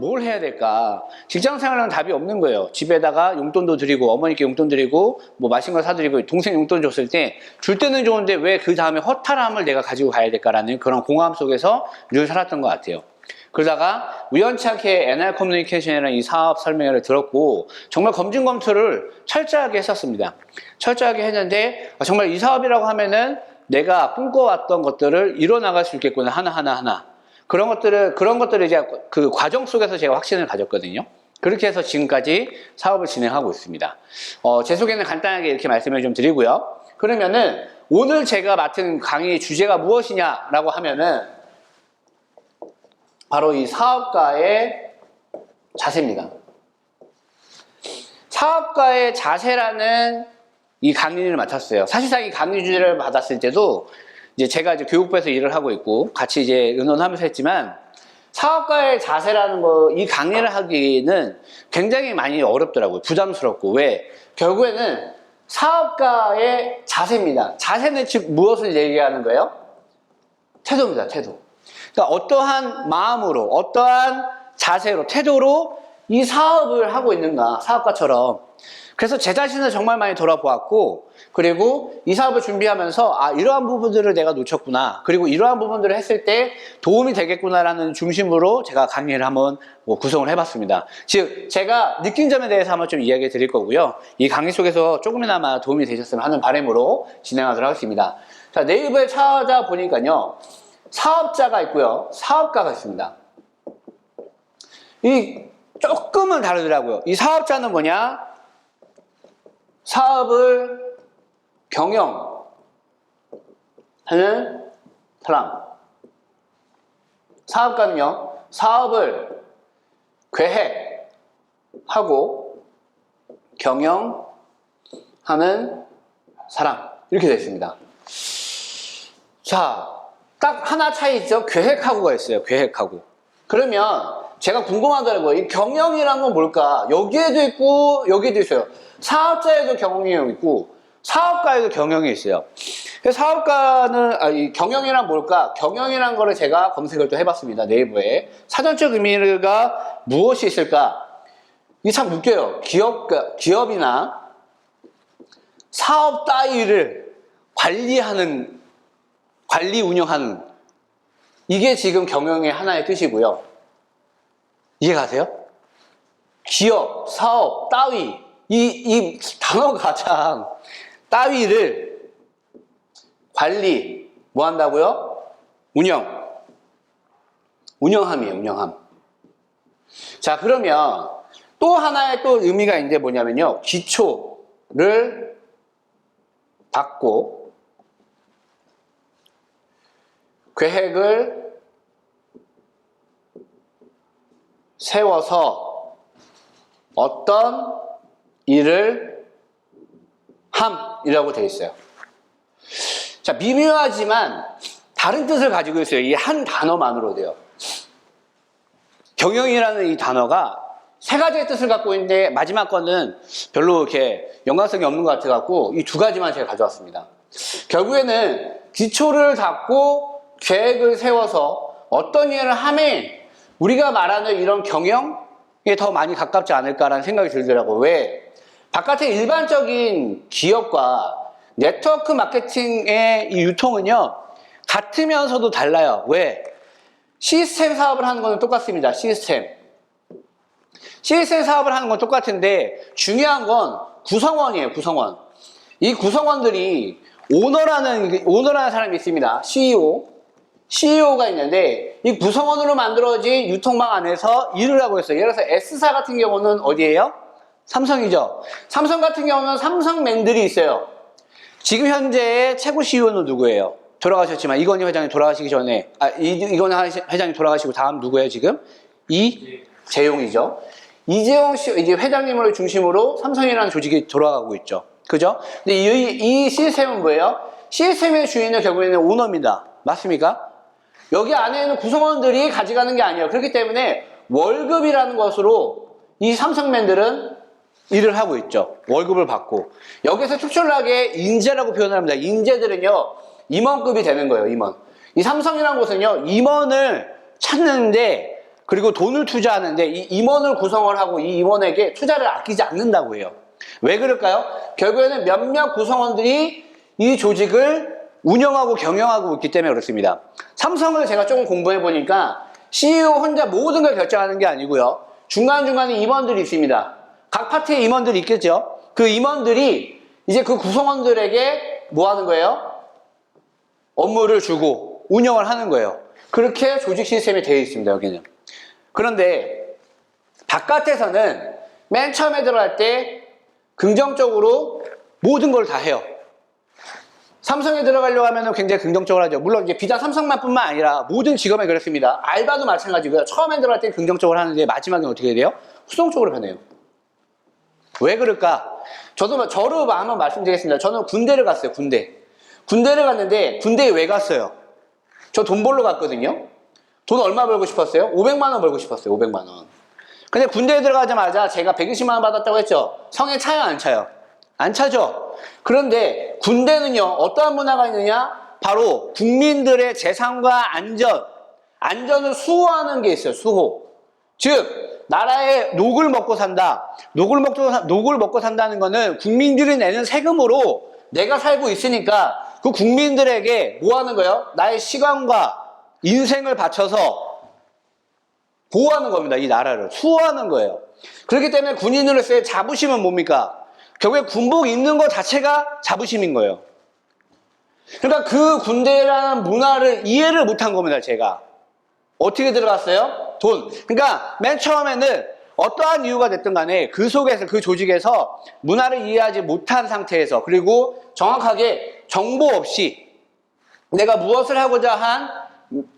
뭘 해야 될까? 직장 생활은 답이 없는 거예요. 집에다가 용돈도 드리고 어머니께 용돈 드리고 뭐 맛있는 거 사드리고 동생 용돈 줬을 때 줄 때는 좋은데 왜 그 다음에 허탈함을 내가 가지고 가야 될까라는 그런 공허함 속에서 늘 살았던 것 같아요. 그러다가 우연찮게 NR 커뮤니케이션이라는 이 사업 설명회를 들었고 정말 검증 검토를 철저하게 했었습니다. 철저하게 했는데 정말 이 사업이라고 하면은 내가 꿈꿔왔던 것들을 이뤄나갈 수 있겠구나 하나. 그런 것들을 이제 그 과정 속에서 제가 확신을 가졌거든요. 그렇게 해서 지금까지 사업을 진행하고 있습니다. 제 소개는 간단하게 이렇게 말씀을 좀 드리고요. 그러면은 오늘 제가 맡은 강의 주제가 무엇이냐라고 하면은 바로 이 사업가의 자세입니다. 사업가의 자세라는 이 강의를 맡았어요. 사실상 이 강의 주제를 받았을 때도 이제 제가 이제 교육부에서 일을 하고 있고 같이 이제 의논하면서 했지만 사업가의 자세라는 이 강의를 하기는 굉장히 많이 어렵더라고요. 부담스럽고. 왜? 결국에는 사업가의 자세입니다. 자세는 즉 무엇을 얘기하는 거예요? 태도입니다. 태도. 그러니까 어떠한 마음으로, 어떠한 자세로, 태도로 이 사업을 하고 있는가, 사업가처럼. 그래서 제 자신을 정말 많이 돌아보았고, 그리고 이 사업을 준비하면서 이러한 부분들을 내가 놓쳤구나, 그리고 이러한 부분들을 했을 때 도움이 되겠구나라는 중심으로 제가 강의를 한번 구성을 해봤습니다. 즉 제가 느낀 점에 대해서 한번 좀 이야기 드릴 거고요. 이 강의 속에서 조금이나마 도움이 되셨으면 하는 바람으로 진행하도록 하겠습니다. 자, 네이버에 찾아보니까요, 사업자가 있고요, 사업가가 있습니다. 이 조금은 다르더라고요. 이 사업자는 뭐냐? 사업을 경영하는 사람. 사업가는요, 사업을 계획하고 경영하는 사람. 이렇게 되어 있습니다. 자, 딱 하나 차이 있죠? 계획하고가 있어요. 계획하고. 그러면 제가 궁금하더라고요. 이 경영이란 건 뭘까? 여기에도 있고 여기에도 있어요. 사업자에도 경영이 있고 사업가에도 경영이 있어요. 그래서 사업가는 이 경영이란 뭘까? 경영이란 거를 제가 검색을 또 해봤습니다. 네이버에 사전적 의미가 무엇이 있을까? 이게 참 웃겨요. 기업이나 사업 따위를 운영하는 이게 지금 경영의 하나의 뜻이고요. 이해가세요? 기업, 사업, 따위, 이 단어가 참, 따위를 관리, 뭐 한다고요? 운영함이에요, 운영함. 자, 그러면 또 하나의 또 의미가 있는데 뭐냐면요, 기초를 받고 계획을 세워서 어떤 일을 함이라고 되어 있어요. 자, 미묘하지만 다른 뜻을 가지고 있어요. 이 한 단어만으로도요. 경영이라는 이 단어가 세 가지의 뜻을 갖고 있는데 마지막 거는 별로 이렇게 연관성이 없는 것 같아갖고 이 두 가지만 제가 가져왔습니다. 결국에는 기초를 닦고 계획을 세워서 어떤 일을 하면 우리가 말하는 이런 경영에 더 많이 가깝지 않을까라는 생각이 들더라고요. 왜? 바깥의 일반적인 기업과 네트워크 마케팅의 이 유통은요, 같으면서도 달라요. 왜? 시스템 사업을 하는 건 똑같습니다. 시스템 사업을 하는 건 똑같은데 중요한 건 구성원이에요. 구성원. 이 구성원들이 오너라는 사람이 있습니다. CEO가 있는데 이 구성원으로 만들어진 유통망 안에서 일을 하고 있어요. 예를 들어서 S사 같은 경우는 어디예요? 삼성이죠. 삼성 같은 경우는 삼성맨들이 있어요. 지금 현재의 최고 CEO는 누구예요? 돌아가셨지만 이건희 회장이 돌아가시기 전에 이건희 회장이 돌아가시고 다음 누구예요 지금? 이재용이죠. 이재용 이제 회장님을 중심으로 삼성이라는 조직이 돌아가고 있죠. 그죠? 근데 이 시스템은 뭐예요? 시스템의 주인은 결국에는 오너입니다. 맞습니까? 여기 안에 있는 구성원들이 가져가는 게 아니에요. 그렇기 때문에 월급이라는 것으로 이 삼성맨들은 일을 하고 있죠. 월급을 받고. 여기서 특출나게 인재라고 표현을 합니다. 인재들은요, 임원급이 되는 거예요, 임원. 이 삼성이라는 곳은요, 임원을 찾는데 그리고 돈을 투자하는데 이 임원을 구성을 하고 이 임원에게 투자를 아끼지 않는다고 해요. 왜 그럴까요? 결국에는 몇몇 구성원들이 이 조직을 운영하고 경영하고 있기 때문에 그렇습니다. 삼성을 제가 조금 공부해 보니까 CEO 혼자 모든 걸 결정하는 게 아니고요. 중간중간에 임원들이 있습니다. 각 파트에 임원들이 있겠죠. 그 임원들이 이제 그 구성원들에게 뭐 하는 거예요? 업무를 주고 운영을 하는 거예요. 그렇게 조직 시스템이 되어 있습니다, 여기는. 그런데 바깥에서는 맨 처음에 들어갈 때 긍정적으로 모든 걸 다 해요. 삼성에 들어가려고 하면 굉장히 긍정적으로 하죠. 물론 이제 비단 삼성만 뿐만 아니라 모든 직업에 그렇습니다. 알바도 마찬가지고요. 처음에 들어갈 때 긍정적으로 하는데 마지막에 어떻게 돼요? 수동적으로 변해요. 왜 그럴까? 저로 한번 말씀드리겠습니다. 저는 군대를 갔어요, 군대를 갔는데, 군대에 왜 갔어요? 저 돈 벌러 갔거든요? 돈 얼마 벌고 싶었어요? 500만 원 벌고 싶었어요, 500만 원. 근데 군대에 들어가자마자 제가 120만 원 받았다고 했죠? 성에 차요, 안 차요? 안 차죠? 그런데 군대는요, 어떠한 문화가 있느냐? 바로 국민들의 재산과 안전을 수호하는 게 있어요, 수호. 즉, 나라의 녹을 먹고 산다. 녹을 먹고 산다는 거는 국민들이 내는 세금으로 내가 살고 있으니까 그 국민들에게 뭐 하는 거예요? 나의 시간과 인생을 바쳐서 보호하는 겁니다. 이 나라를. 수호하는 거예요. 그렇기 때문에 군인으로서의 자부심은 뭡니까? 결국에 군복 입는 것 자체가 자부심인 거예요. 그러니까 그 군대라는 문화를 이해를 못한 겁니다, 제가. 어떻게 들어갔어요? 돈. 그러니까 맨 처음에는 어떠한 이유가 됐든 간에 그 속에서, 그 조직에서 문화를 이해하지 못한 상태에서, 그리고 정확하게 정보 없이 내가 무엇을 하고자 한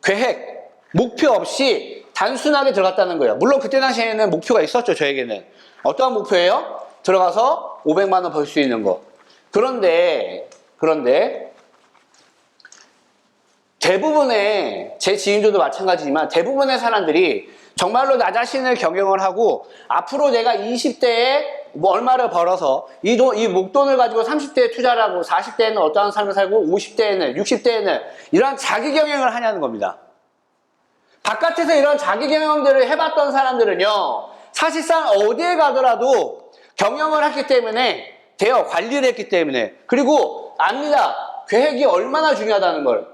계획, 목표 없이 단순하게 들어갔다는 거예요. 물론 그때 당시에는 목표가 있었죠, 저에게는. 어떠한 목표예요? 들어가서 500만 원 벌 수 있는 거. 그런데 대부분의, 제 지인들도 마찬가지지만 대부분의 사람들이 정말로 나 자신을 경영을 하고 앞으로 내가 20대에 뭐 얼마를 벌어서 이 목돈을 가지고 30대에 투자를 하고 40대에는 어떠한 삶을 살고 50대에는 60대에는 이러한 자기 경영을 하냐는 겁니다. 바깥에서 이런 자기 경영들을 해봤던 사람들은요, 사실상 어디에 가더라도 경영을 했기 때문에 돼요. 관리를 했기 때문에. 그리고 압니다. 계획이 얼마나 중요하다는 걸.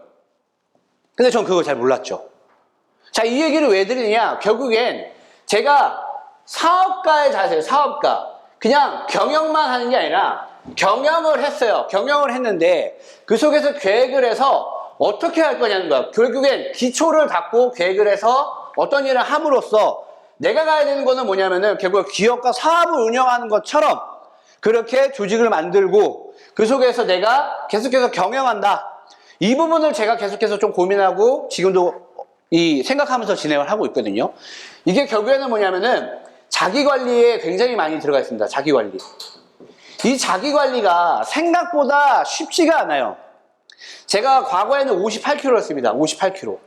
근데 전 그걸 잘 몰랐죠. 자, 이 얘기를 왜 드리느냐? 결국엔 제가 사업가의 자세예요. 사업가. 그냥 경영만 하는 게 아니라 경영을 했어요. 경영을 했는데 그 속에서 계획을 해서 어떻게 할 거냐는 거야. 결국엔 기초를 닦고 계획을 해서 어떤 일을 함으로써 내가 가야 되는 거는 뭐냐면은 결국 기업과 사업을 운영하는 것처럼 그렇게 조직을 만들고 그 속에서 내가 계속해서 경영한다. 이 부분을 제가 계속해서 좀 고민하고 지금도 생각하면서 진행을 하고 있거든요. 이게 결국에는 뭐냐면은 자기 관리에 굉장히 많이 들어가 있습니다. 자기 관리. 이 자기 관리가 생각보다 쉽지가 않아요. 제가 과거에는 58kg였습니다. 58kg.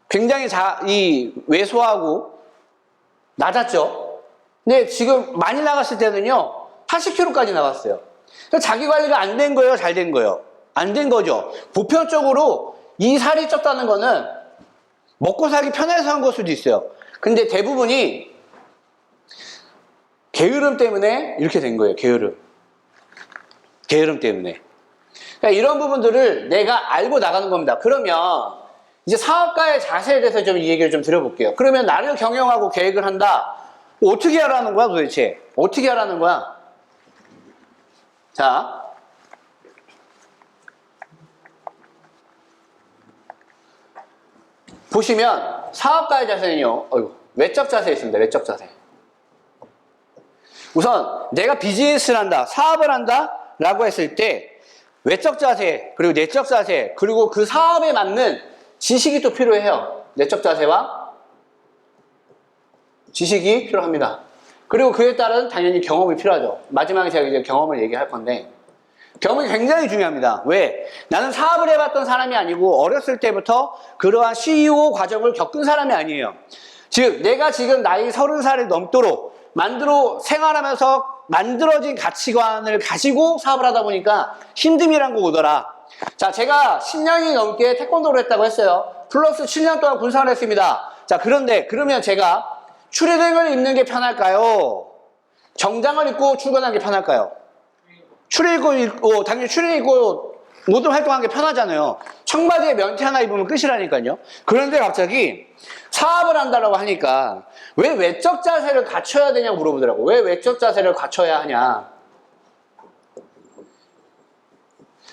굉장히 왜소하고 낮았죠. 근데 지금 많이 나갔을 때는요, 80kg까지 나갔어요. 자기 관리가 안 된 거예요? 잘 된 거예요? 안 된 거죠. 보편적으로 이 살이 쪘다는 거는 먹고 살기 편해서 한 걸 수도 있어요. 근데 대부분이 게으름 때문에 이렇게 된 거예요. 게으름 때문에. 그러니까 이런 부분들을 내가 알고 나가는 겁니다. 그러면 이제 사업가의 자세에 대해서 좀 이 얘기를 좀 드려볼게요. 그러면 나를 경영하고 계획을 한다. 어떻게 하라는 거야 도대체? 어떻게 하라는 거야? 자, 보시면 사업가의 자세는요, 외적 자세에 있습니다. 외적 자세. 우선 내가 비즈니스를 한다, 사업을 한다 라고 했을 때 외적 자세, 그리고 내적 자세, 그리고 그 사업에 맞는 지식이 또 필요해요. 내적 자세와 지식이 필요합니다. 그리고 그에 따른 당연히 경험이 필요하죠. 마지막에 제가 이제 경험을 얘기할 건데, 경험이 굉장히 중요합니다. 왜? 나는 사업을 해봤던 사람이 아니고 어렸을 때부터 그러한 CEO 과정을 겪은 사람이 아니에요. 즉 내가 지금 나이 30살이 넘도록 생활하면서 만들어진 가치관을 가지고 사업을 하다 보니까 힘듦이란 거 오더라. 자, 제가 10년이 넘게 태권도를 했다고 했어요. 플러스 7년 동안 군생활을 했습니다. 자, 그런데 그러면 제가 추리닝을 입는 게 편할까요? 정장을 입고 출근하는 게 편할까요? 추리닝 입고 당연히 추리닝 입고 모든 활동하는 게 편하잖아요. 청바지에 면티 하나 입으면 끝이라니까요. 그런데 갑자기 사업을 한다라고 하니까 왜 외적 자세를 갖춰야 되냐고 물어보더라고. 왜 외적 자세를 갖춰야 하냐.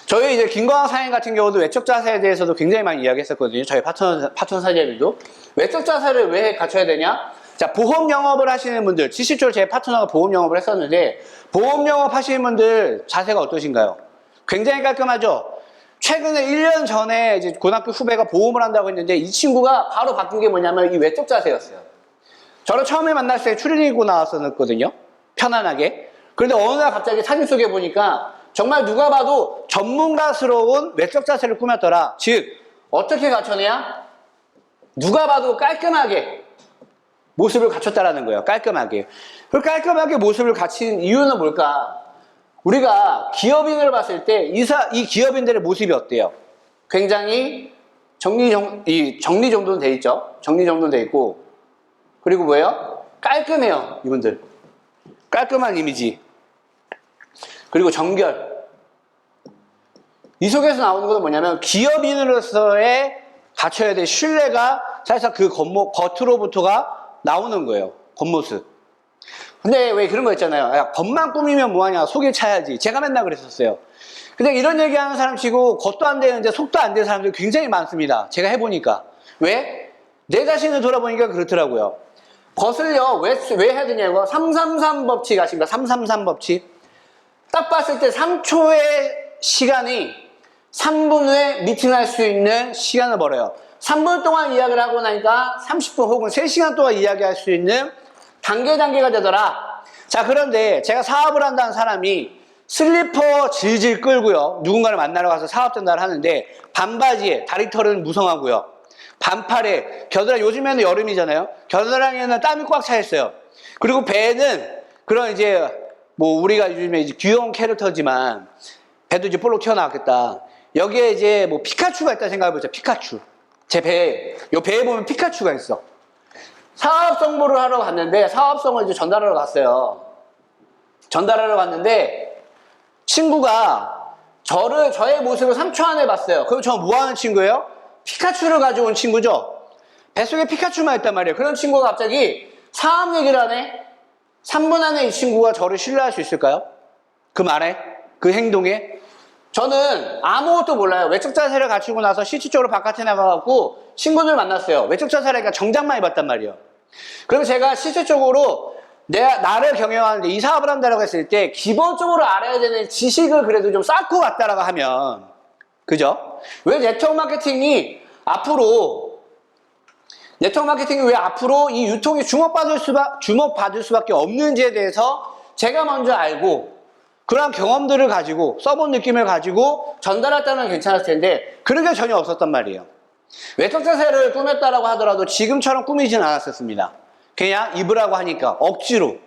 저희 이제 김광학 사장님 같은 경우도 외적 자세에 대해서도 굉장히 많이 이야기했었거든요. 저희 파트너 사장님들도. 외적 자세를 왜 갖춰야 되냐? 자, 보험 영업을 하시는 분들, 실질적으로 제 파트너가 보험 영업을 했었는데, 보험 영업 하시는 분들 자세가 어떠신가요? 굉장히 깔끔하죠? 최근에 1년 전에 이제 고등학교 후배가 보험을 한다고 했는데, 이 친구가 바로 바뀐 게 뭐냐면 이 외적 자세였어요. 저를 처음에 만났을 때 추리닝 입고 나왔었거든요. 편안하게. 그런데 어느 날 갑자기 사진 속에 보니까 정말 누가 봐도 전문가스러운 외적 자세를 꾸몄더라. 즉, 어떻게 갖춰내야? 누가 봐도 깔끔하게 모습을 갖췄다라는 거예요. 깔끔하게. 그 깔끔하게 모습을 갖춘 이유는 뭘까? 우리가 기업인을 봤을 때 이 기업인들의 모습이 어때요? 굉장히 정리정돈 돼 있죠. 정리정돈 돼 있고, 그리고 뭐예요? 깔끔해요. 이분들 깔끔한 이미지, 그리고 정결. 이 속에서 나오는 건 뭐냐면 기업인으로서의 갖춰야 될 신뢰가 사실상 그 겉으로부터가 나오는 거예요. 겉모습. 근데 왜 그런 거 있잖아요. 야, 겉만 꾸미면 뭐하냐, 속이 차야지. 제가 맨날 그랬었어요. 근데 이런 얘기하는 사람 치고 겉도 안 되는데 속도 안 되는 사람들이 굉장히 많습니다. 제가 해보니까. 왜? 내 자신을 돌아보니까 그렇더라고요. 겉을요, 왜 해야 되냐고. 333 법칙 아십니까? 333 법칙. 딱 봤을 때 3초의 시간이 3분 후에 미팅할 수 있는 시간을 벌어요. 3분 동안 이야기를 하고 나니까 30분 혹은 3시간 동안 이야기할 수 있는 단계가 되더라. 자, 그런데 제가 사업을 한다는 사람이 슬리퍼 질질 끌고요. 누군가를 만나러 가서 사업 전달을 하는데 반바지에 다리털은 무성하고요. 반팔에 겨드랑이, 요즘에는 여름이잖아요. 겨드랑이에는 땀이 꽉 차 있어요. 그리고 배는 그런 이제 뭐 우리가 요즘에 이제 귀여운 캐릭터지만 배도 이제 볼록 튀어나왔겠다. 여기에 이제 뭐 피카츄가 있다 생각해보자. 피카츄. 제 배에, 요 배에 보면 피카츄가 있어. 사업 정보를 하러 갔는데, 사업성을 이제 전달하러 갔어요. 전달하러 갔는데, 친구가 저의 모습을 3초 안에 봤어요. 그럼 저 뭐 하는 친구예요? 피카츄를 가져온 친구죠? 뱃속에 피카츄만 있단 말이에요. 그런 친구가 갑자기 사업 얘기를 하네? 3분 안에 이 친구가 저를 신뢰할 수 있을까요? 그 말에? 그 행동에? 저는 아무것도 몰라요. 외적 자세를 갖추고 나서 실질적으로 바깥에 나가갖고 친구들 만났어요. 외적 자세라니까 정장만 입었단 말이에요. 그러면 제가 실질적으로 나를 경영하는데 이 사업을 한다라고 했을 때 기본적으로 알아야 되는 지식을 그래도 좀 쌓고 갔다라고 하면, 그죠? 왜 네트워크 마케팅이 왜 앞으로 이 유통이 주목받을 수밖에 없는지에 대해서 제가 먼저 알고 그런 경험들을 가지고 써본 느낌을 가지고 전달했다면 괜찮았을 텐데 그런 게 전혀 없었단 말이에요. 외적 자세를 꾸몄다라고 하더라도 지금처럼 꾸미진 않았었습니다. 그냥 입으라고 하니까 억지로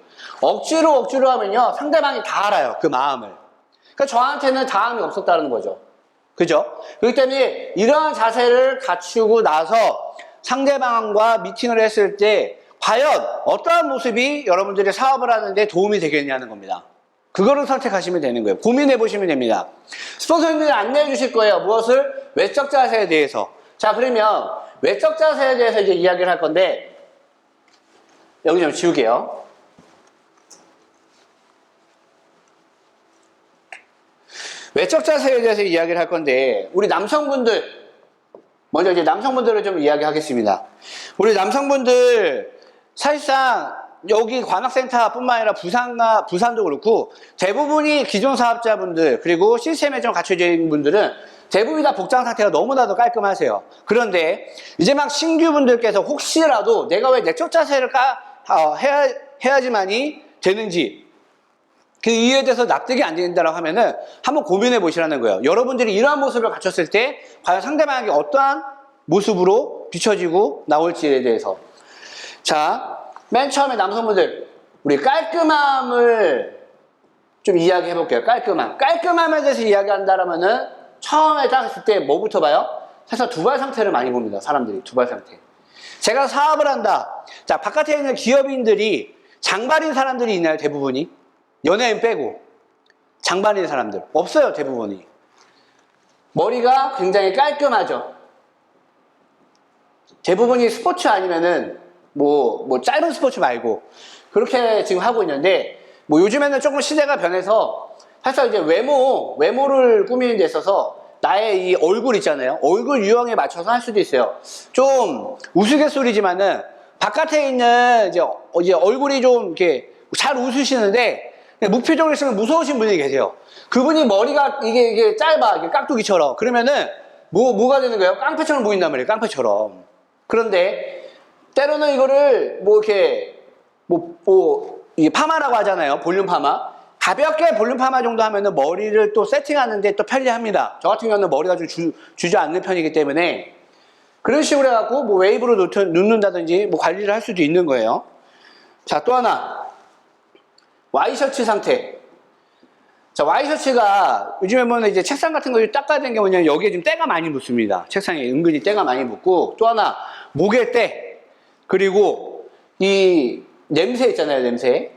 하면요 상대방이 다 알아요. 그 마음을. 그러니까 저한테는 다음이 없었다는 거죠. 그죠? 그렇기 때문에 이러한 자세를 갖추고 나서 상대방과 미팅을 했을 때 과연 어떠한 모습이 여러분들이 사업을 하는데 도움이 되겠냐는 겁니다. 그거를 선택하시면 되는 거예요. 고민해 보시면 됩니다. 스폰서님들이 안내해 주실 거예요. 무엇을? 외적 자세에 대해서. 자, 그러면 외적 자세에 대해서 이제 이야기를 할 건데 여기 좀 지울게요. 외적 자세에 대해서 이야기를 할 건데 우리 남성분들 먼저 이제 남성분들을 좀 이야기하겠습니다. 우리 남성분들 사실상 여기 관악센터뿐만 아니라 부산도 그렇고 대부분이 기존 사업자분들 그리고 시스템에 좀 갖춰져 있는 분들은 대부분이 다 복장 상태가 너무나도 깔끔하세요. 그런데 이제 막 신규분들께서 혹시라도 내가 왜 내적 자세를 해야지만이 되는지 그 이유에 대해서 납득이 안 된다고 하면은 한번 고민해 보시라는 거예요. 여러분들이 이러한 모습을 갖췄을 때 과연 상대방에게 어떠한 모습으로 비춰지고 나올지에 대해서. 자, 맨 처음에 남성분들 우리 깔끔함을 좀 이야기해 볼게요. 깔끔함에 대해서 이야기한다라면은 처음에 딱 했을 때 뭐부터 봐요? 해서 두발 상태를 많이 봅니다. 사람들이 두발 상태. 제가 사업을 한다. 자, 바깥에 있는 기업인들이 장발인 사람들이 있나요? 대부분이? 연예인 빼고. 장발인 사람들. 없어요. 대부분이. 머리가 굉장히 깔끔하죠. 대부분이 스포츠 아니면은 뭐 짧은 스포츠 말고 그렇게 지금 하고 있는데 뭐 요즘에는 조금 시대가 변해서 사실 이제 외모를 꾸미는 데 있어서 나의 이 얼굴 있잖아요. 얼굴 유형에 맞춰서 할 수도 있어요. 좀 우스갯소리지만은 바깥에 있는 이제 얼굴이 좀 이렇게 잘 웃으시는데 무표정을 쓰면 무서우신 분이 계세요. 그분이 머리가 이게 짧아, 이게 깍두기처럼. 그러면은 뭐가 되는 거예요? 깡패처럼 보인단 말이에요. 깡패처럼. 그런데 때로는 이거를 이게 파마라고 하잖아요. 볼륨 파마. 가볍게 볼륨 파마 정도 하면은 머리를 또 세팅하는데 또 편리합니다. 저 같은 경우는 머리가 좀 주저앉는 편이기 때문에 그런 식으로 해갖고 뭐 웨이브로 눕는다든지 뭐 관리를 할 수도 있는 거예요. 자, 또 하나. 와이셔츠 상태. 자, 와이셔츠가 요즘에 보면 이제 책상 같은 거 닦아야 되는 게 뭐냐면 여기에 지금 때가 많이 묻습니다. 책상에 은근히 때가 많이 묻고 또 하나 목에 때 그리고 이 냄새 있잖아요. 냄새.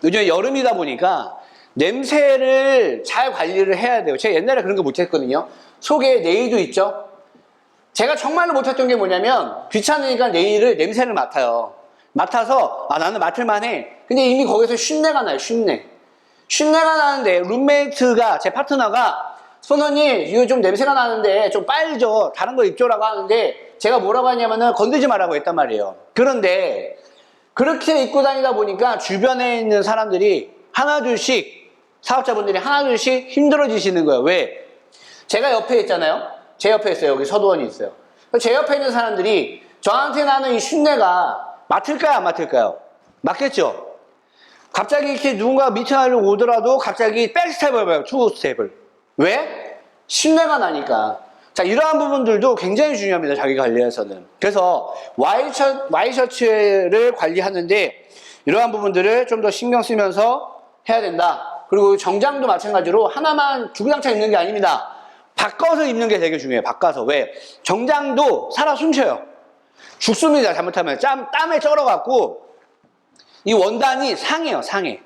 요즘에 여름이다 보니까 냄새를 잘 관리를 해야 돼요. 제가 옛날에 그런 거 못했거든요. 속에 네일도 있죠. 제가 정말로 못했던 게 뭐냐면 귀찮으니까 네일을 냄새를 맡아요. 맡아서 나는 맡을만해. 근데 이미 거기서 쉰내가 나요. 쉰내가 나는데 룸메이트가 제 파트너가 선원님 이거 좀 냄새가 나는데 좀 빨죠. 다른 거 입죠라고 하는데 제가 뭐라고 하냐면은 건들지 말라고 했단 말이에요. 그런데 그렇게 입고 다니다 보니까 주변에 있는 사람들이 하나둘씩 사업자분들이 하나둘씩 힘들어지시는 거예요. 왜? 제가 옆에 있잖아요. 제 옆에 있어요. 여기 서두원이 있어요. 제 옆에 있는 사람들이 저한테 나는 이 쉰내가 맡을까요? 안 맡을까요? 맡겠죠? 갑자기 이렇게 누군가 미팅하려고 오더라도 갑자기 백스텝을 해봐요. 투 스텝을. 왜? 쉰내가 나니까. 자, 이러한 부분들도 굉장히 중요합니다. 자기 관리에서는. 그래서 와이셔츠를 관리하는데 이러한 부분들을 좀 더 신경 쓰면서 해야 된다. 그리고 정장도 마찬가지로 하나만 주구장창 입는 게 아닙니다. 바꿔서 입는 게 되게 중요해요. 바꿔서. 왜? 정장도 살아 숨쉬어요. 죽습니다. 잘못하면. 땀에 쩔어갖고 이 원단이 상해요. 상해.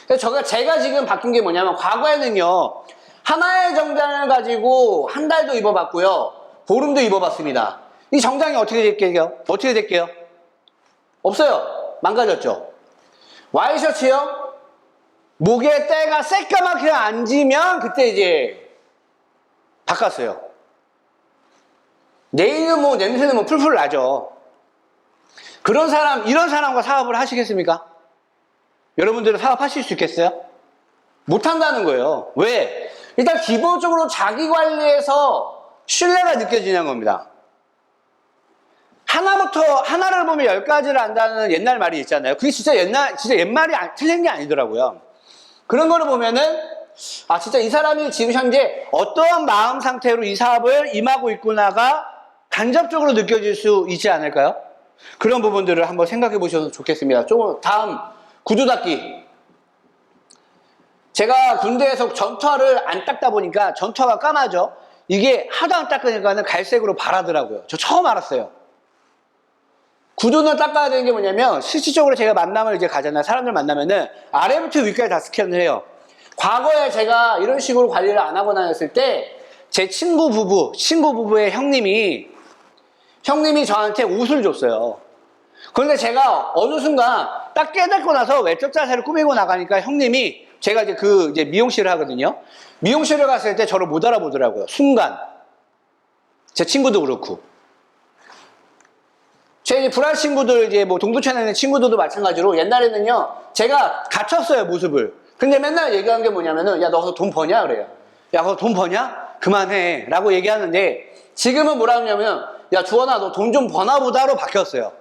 그래서 제가 지금 바뀐 게 뭐냐면 과거에는요. 하나의 정장을 가지고 한 달도 입어봤고요. 보름도 입어봤습니다. 이 정장이 어떻게 될게요? 어떻게 될게요? 없어요. 망가졌죠. 와이셔츠요? 목에 때가 새까맣게 앉으면 그때 이제 바꿨어요. 네일은 뭐 냄새는 뭐 풀풀 나죠. 이런 사람과 사업을 하시겠습니까? 여러분들은 사업하실 수 있겠어요? 못한다는 거예요. 왜? 일단 기본적으로 자기 관리에서 신뢰가 느껴지는 겁니다. 하나를 보면 10가지를 안다는 옛날 말이 있잖아요. 그게 진짜 옛말이 틀린 게 아니더라고요. 그런 거를 보면은, 진짜 이 사람이 지금 현재 어떠한 마음 상태로 이 사업을 임하고 있구나가 간접적으로 느껴질 수 있지 않을까요? 그런 부분들을 한번 생각해 보셔도 좋겠습니다. 다음, 구두 닦기. 제가 군대에서 전투화를 안 닦다 보니까 전투화가 까마죠. 이게 하도 안 닦으니까는 갈색으로 바라더라고요. 저 처음 알았어요. 구두는 닦아야 되는 게 뭐냐면 실질적으로 제가 만남을 이제 가잖아요. 사람들 만나면은 아래부터 위까지 다 스캔을 해요. 과거에 제가 이런 식으로 관리를 안 하고 다녔을 때 제 친구 부부의 형님이 저한테 옷을 줬어요. 그런데 제가 어느 순간 딱 깨닫고 나서 외적 자세를 꾸미고 나가니까 형님이 제가 이제 미용실을 하거든요. 미용실을 갔을 때 저를 못 알아보더라고요. 순간. 제 친구도 그렇고. 제 이제 불알 친구들, 이제 뭐 동두천에 있는 친구들도 마찬가지로 옛날에는요, 제가 갖췄어요, 모습을. 근데 맨날 얘기하는 게 뭐냐면은, 야, 너 거기서 돈 버냐? 그래요. 야, 거기서 돈 버냐? 그만해. 라고 얘기하는데, 지금은 뭐라 하냐면, 야, 주원아, 너 돈 좀 버나 보다로 바뀌었어요.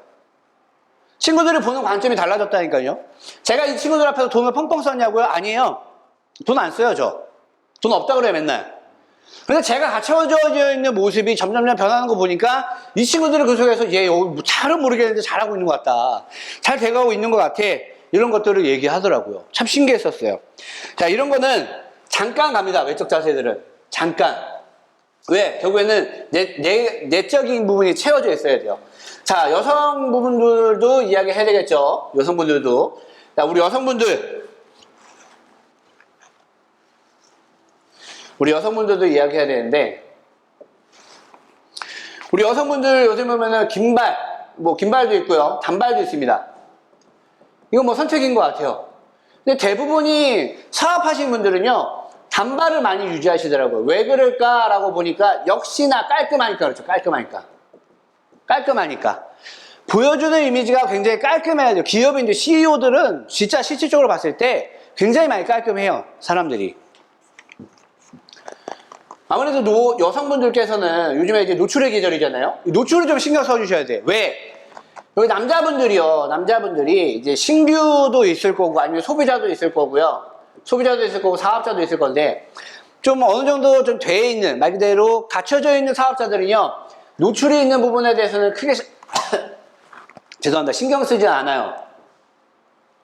친구들이 보는 관점이 달라졌다니까요. 제가 이 친구들 앞에서 돈을 펑펑 썼냐고요? 아니에요. 돈 안 써요, 저. 돈 없다 그래요, 맨날. 근데 제가 갖춰져 있는 모습이 점점 변하는 거 보니까 이 친구들이 그 속에서 얘 잘은 모르겠는데 잘하고 있는 것 같다. 잘 돼가고 있는 것 같아. 이런 것들을 얘기하더라고요. 참 신기했었어요. 자, 이런 거는 잠깐 갑니다. 외적 자세들은. 잠깐. 왜? 결국에는 내적인 부분이 채워져 있어야 돼요. 자, 여성 부분들도 이야기해야 되겠죠. 여성분들도. 자, 우리 여성분들도 이야기해야 되는데, 우리 여성분들 요즘 보면은 긴발도 있고요. 단발도 있습니다. 이건 뭐 선택인 것 같아요. 근데 대부분이 사업하시는 분들은요, 단발을 많이 유지하시더라고요. 왜 그럴까라고 보니까 역시나 깔끔하니까 그렇죠. 깔끔하니까. 보여주는 이미지가 굉장히 깔끔해야 돼요. 기업의 이제 CEO들은 진짜 실질적으로 봤을 때 굉장히 많이 깔끔해요. 사람들이. 아무래도 여성분들께서는 요즘에 이제 노출의 계절이잖아요. 노출을 좀 신경 써주셔야 돼요. 왜? 여기 남자분들이 이제 신규도 있을 거고 아니면 소비자도 있을 거고요. 소비자도 있을 거고 사업자도 있을 건데 좀 어느 정도 좀 돼 있는 말 그대로 갖춰져 있는 사업자들은요 노출이 있는 부분에 대해서는 크게 죄송합니다 신경 쓰지 않아요.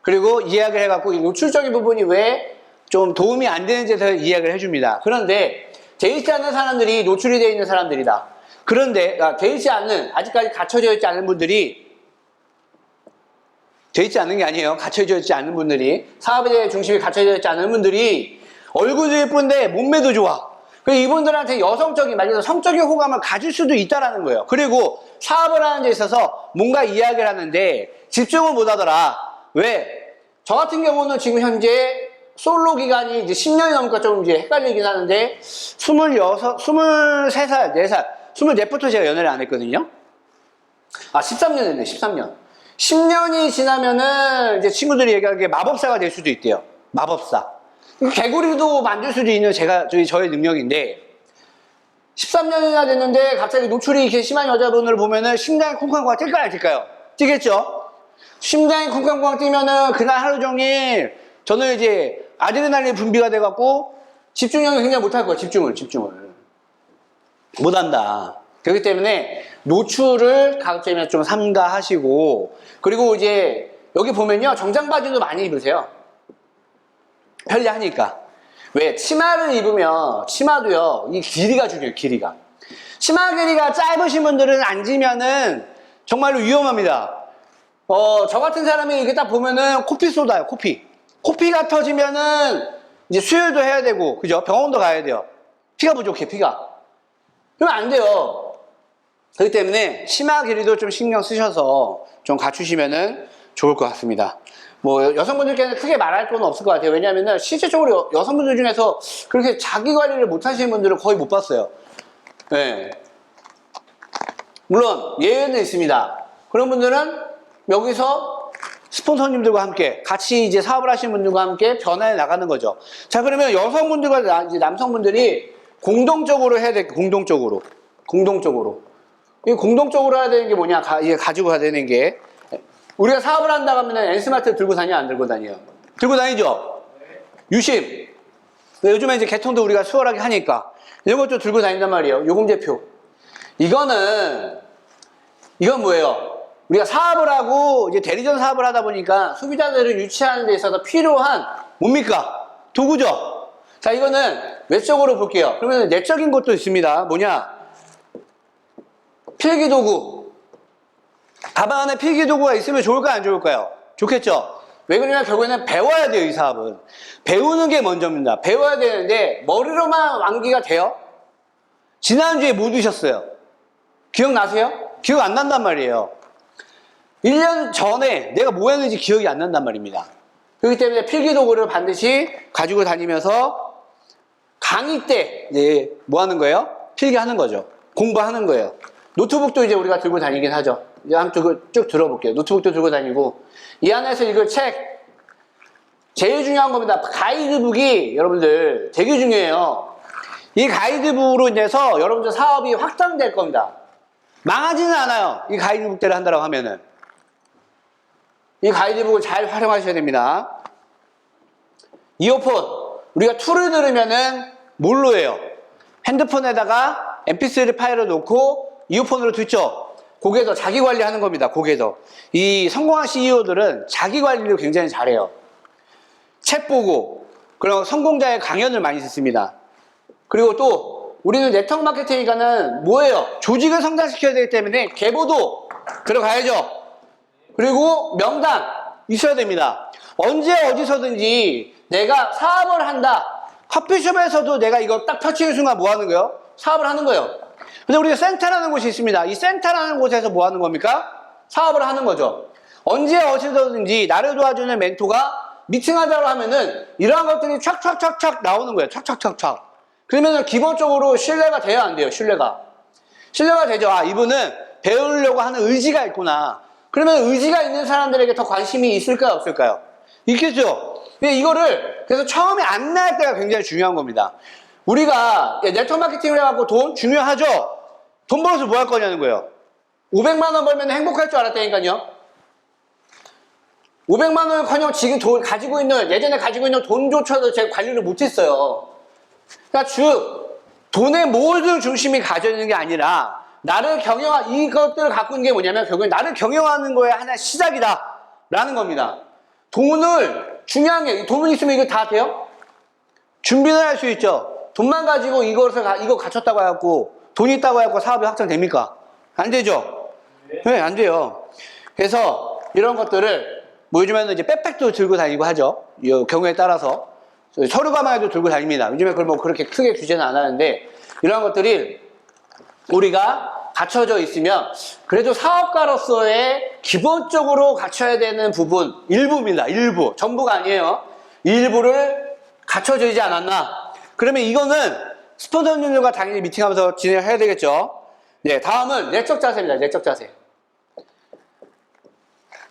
그리고 이야기를 해갖고 이 노출적인 부분이 왜 좀 도움이 안 되는지에 대해서 이야기를 해줍니다. 그런데 돼 있지 않는 사람들이 노출이 되어 있는 사람들이다. 그런데 돼 있지 않는 아직까지 갖춰져 있지 않은 분들이 돼 있지 않는 게 아니에요. 갖춰져 있지 않는 분들이 사업에 대해 중심이 갖춰져 있지 않은 분들이 얼굴도 예쁜데 몸매도 좋아. 그리고 이분들한테 여성적인 말해서 성적인 호감을 가질 수도 있다라는 거예요. 그리고 사업을 하는 데 있어서 뭔가 이야기를 하는데 집중을 못 하더라. 왜? 저 같은 경우는 지금 현재 솔로 기간이 이제 10년이 넘으니까 좀 이제 헷갈리긴 하는데 23살, 4살, 24부터 제가 연애를 안 했거든요. 13년 됐네, 13년. 10년이 지나면은 이제 친구들이 얘기하기에 마법사가 될 수도 있대요. 마법사. 개구리도 만들 수도 있는 저의 능력인데 13년이나 됐는데 갑자기 노출이 이렇게 심한 여자분을 보면은 심장이 쿵쾅쿵쾅 뛸까요, 안 뛸까요? 뛰겠죠? 심장이 쿵쾅쿵쾅 뛰면은 그날 하루 종일 저는 이제 아드레날린 분비가 돼갖고 집중력을 굉장히 못할 거예요. 집중을 못한다. 그렇기 때문에 노출을 가급적이면 좀 삼가하시고 그리고 이제 여기 보면요 정장 바지도 많이 입으세요. 편리하니까. 왜? 치마를 입으면 치마도요 이 길이가 중요해요. 치마 길이가 짧으신 분들은 앉으면은 정말로 위험합니다. 저 같은 사람이 이렇게 딱 보면은 코피 쏟아요. 코피가 터지면은 이제 수혈도 해야 되고 그죠? 병원도 가야 돼요. 피가 부족해. 그러면 안 돼요. 그렇기 때문에 치마 길이도 좀 신경 쓰셔서 좀 갖추시면은 좋을 것 같습니다. 뭐 여성분들께는 크게 말할 건 없을 것 같아요. 왜냐하면은 실질적으로 여성분들 중에서 그렇게 자기 관리를 못 하시는 분들은 거의 못 봤어요. 네. 물론 예외는 있습니다. 그런 분들은 여기서 스폰서님들과 함께 같이 이제 사업을 하시는 분들과 함께 변화해 나가는 거죠. 자, 그러면 여성분들과 이제 남성분들이 공동적으로 해야 될 게 공동적으로 이 공동적으로 해야 되는 게 뭐냐? 이게 가지고 가야 되는 게 우리가 사업을 한다고 하면 N스마트 들고 다녀 안 들고 다녀요? 들고 다니죠. 유심. 요즘에 이제 개통도 우리가 수월하게 하니까 이런 것도 들고 다닌단 말이에요. 요금제표. 이건 뭐예요? 우리가 사업을 하고 이제 대리점 사업을 하다 보니까 소비자들을 유치하는 데 있어서 필요한 뭡니까? 도구죠. 자, 이거는 외적으로 볼게요. 그러면 내적인 것도 있습니다. 뭐냐? 필기도구. 가방 안에 필기도구가 있으면 좋을까요? 안 좋을까요? 좋겠죠? 왜 그러냐면 결국에는 배워야 돼요. 이 사업은. 배우는 게 먼저입니다. 배워야 되는데 머리로만 완기가 돼요? 지난주에 뭐 드셨어요? 기억나세요? 기억 안 난단 말이에요. 1년 전에 내가 뭐 했는지 기억이 안 난단 말입니다. 그렇기 때문에 필기도구를 반드시 가지고 다니면서 강의 때 이제 뭐 하는 거예요? 필기하는 거죠. 공부하는 거예요. 노트북도 이제 우리가 들고 다니긴 하죠. 이제 한번 쭉 들어볼게요. 노트북도 들고 다니고 이 안에서 읽을 책 제일 중요한 겁니다. 가이드북이 여러분들 되게 중요해요. 이 가이드북으로 인해서 여러분들 사업이 확장될 겁니다. 망하지는 않아요. 이 가이드북대로 한다고 하면은. 이 가이드북을 잘 활용하셔야 됩니다. 이어폰. 우리가 툴을 들으면은 뭘로 해요? 핸드폰에다가 mp3 파일을 놓고 이어폰으로 듣죠? 거기에서 자기 관리하는 겁니다. 거기에서. 이 성공한 CEO들은 자기 관리를 굉장히 잘해요. 책 보고, 그리고 성공자의 강연을 많이 듣습니다. 그리고 또 우리는 네트워크 마케팅이니까는 뭐예요? 조직을 성장시켜야 되기 때문에 계보도 들어가야죠. 그리고 명단 있어야 됩니다. 언제 어디서든지 내가 사업을 한다. 커피숍에서도 내가 이거 딱 펼치는 순간 뭐 하는 거예요? 사업을 하는 거예요. 근데 우리가 센터라는 곳이 있습니다. 이 센터라는 곳에서 뭐 하는 겁니까? 사업을 하는 거죠. 언제 어디서든지 나를 도와주는 멘토가 미팅하자고 하면은 이러한 것들이 촥촥촥촥 나오는 거예요. 촥촥촥촥. 그러면은 기본적으로 신뢰가 돼야 안 돼요. 신뢰가 되죠. 아, 이분은 배우려고 하는 의지가 있구나. 그러면 의지가 있는 사람들에게 더 관심이 있을까요? 없을까요? 있겠죠. 근데 이거를 그래서 처음에 안내할 때가 굉장히 중요한 겁니다. 우리가 네트워크 마케팅을 해갖고 돈 중요하죠. 돈 벌어서 뭐 할 거냐는 거예요. 500만 원 벌면 행복할 줄 알았다니까요. 500만 원을커녕 지금 예전에 가지고 있는 돈조차도 제가 관리를 못했어요. 그러니까 돈의 모든 중심이 가져 있는 게 아니라 나를 이것들을 갖고 있는 게 뭐냐면 결국엔 나를 경영하는 거에 하나의 시작이다 라는 겁니다. 중요한 게 돈은 있으면 이거 다 돼요? 준비는 할 수 있죠. 돈만 가지고 이거 갖췄다고 해갖고 돈이 있다고 해갖고 사업이 확장됩니까? 안 되죠. 네, 안 돼요. 그래서 이런 것들을 뭐 요즘에는 이제 백팩도 들고 다니고 하죠. 이 경우에 따라서 서류 가방에도 들고 다닙니다. 요즘에 그걸 뭐 그렇게 크게 규제는 안 하는데 이런 것들이 우리가 갖춰져 있으면 그래도 사업가로서의 기본적으로 갖춰야 되는 부분 일부입니다. 일부. 전부가 아니에요. 일부를 갖춰지지 않았나. 그러면 이거는 스폰서님들과 당연히 미팅하면서 진행을 해야 되겠죠. 네, 다음은 내적 자세입니다. 내적 자세.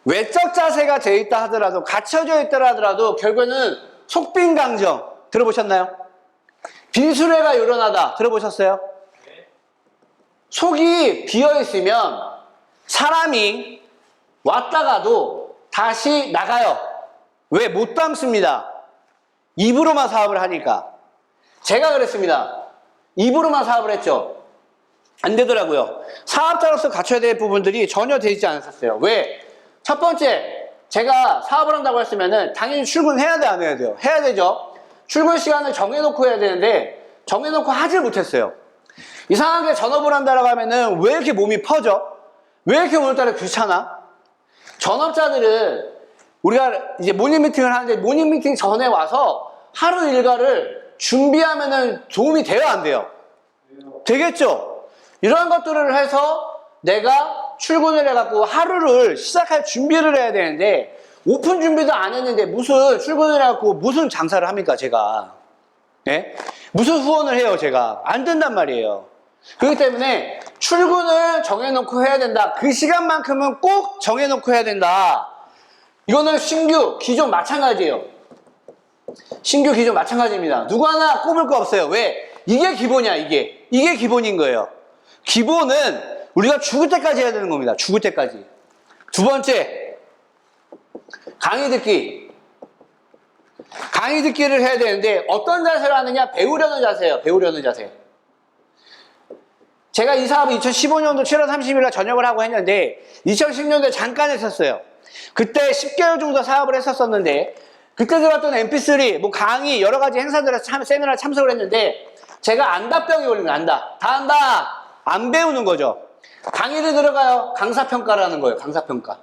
외적 자세가 돼 있다 하더라도 갖춰져 있다 하더라도 결국에는 속빈강정 들어보셨나요? 빈수레가 일어나다 들어보셨어요? 속이 비어있으면 사람이 왔다가도 다시 나가요. 왜? 못 담습니다. 입으로만 사업을 하니까. 제가 그랬습니다. 입으로만 사업을 했죠. 안 되더라고요. 사업자로서 갖춰야 될 부분들이 전혀 되지 않았어요. 왜? 첫 번째, 제가 사업을 한다고 했으면은 당연히 출근해야 돼, 안 해야 돼요? 해야 되죠. 출근 시간을 정해놓고 해야 되는데 정해놓고 하질 못했어요. 이상하게 전업을 한다라고 하면은 왜 이렇게 몸이 퍼져? 왜 이렇게 오늘따라 귀찮아? 전업자들은 우리가 이제 모닝 미팅을 하는데 모닝 미팅 전에 와서 하루 일과를 준비하면은 도움이 돼요, 안 돼요? 되겠죠? 이러한 것들을 해서 내가 출근을 해갖고 하루를 시작할 준비를 해야 되는데 오픈 준비도 안 했는데 무슨 출근을 해갖고 무슨 장사를 합니까, 제가? 예? 무슨 후원을 해요, 제가? 안 된단 말이에요. 그렇기 때문에 출근을 정해놓고 해야 된다. 그 시간만큼은 꼭 정해놓고 해야 된다. 이거는 신규, 기존 마찬가지예요. 신규, 기존 마찬가지입니다. 누구 하나 꼽을 거 없어요. 왜? 이게 기본이야, 이게. 이게 기본인 거예요. 기본은 우리가 죽을 때까지 해야 되는 겁니다. 죽을 때까지. 두 번째, 강의 듣기. 강의 듣기를 해야 되는데 어떤 자세로 하느냐? 배우려는 자세예요. 배우려는 자세. 제가 이 사업을 2015년도 7월 30일 날 전역을 하고 했는데 2010년도에 잠깐 했었어요. 그때 10개월 정도 사업을 했었는데 그때 들어왔던 MP3, 뭐 강의, 여러 가지 행사들에 세미나에 참석을 했는데 제가 안다병이 걸리면 안다. 다 안다. 안 배우는 거죠. 강의를 들어가요. 강사평가라는 거예요. 강사평가.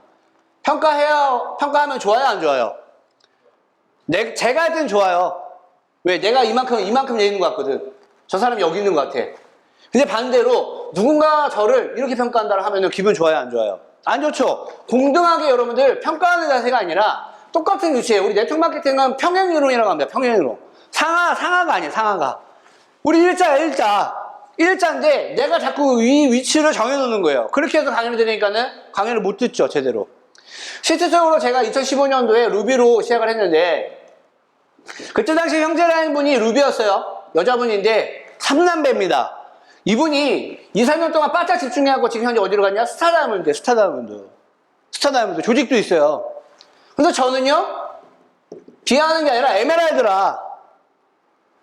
평가하면 좋아요, 안 좋아요? 제가 할 땐 좋아요. 왜? 내가 이만큼 여기 있는 것 같거든. 저 사람이 여기 있는 것 같아. 근데 반대로 누군가 저를 이렇게 평가한다 하면 기분 좋아요, 안 좋아요? 안 좋죠? 공정하게 여러분들 평가하는 자세가 아니라 똑같은 위치에 우리 네트워크 마케팅은 평행이론이라고 합니다. 평행이론. 상하가 아니에요, 상하가. 우리 일자인데 내가 자꾸 이 위치를 정해놓는 거예요. 그렇게 해서 강의를 들으니까는 강의를 못 듣죠, 제대로. 실질적으로 제가 2015년도에 루비로 시작을 했는데 그때 당시 형제라는 분이 루비였어요. 여자분인데 3남배입니다. 이분이 2, 3년 동안 바짝 집중해갖고 지금 현재 어디로 갔냐? 스타다이아몬드. 조직도 있어요. 근데 저는요, 비하하는 게 아니라 에메랄드라.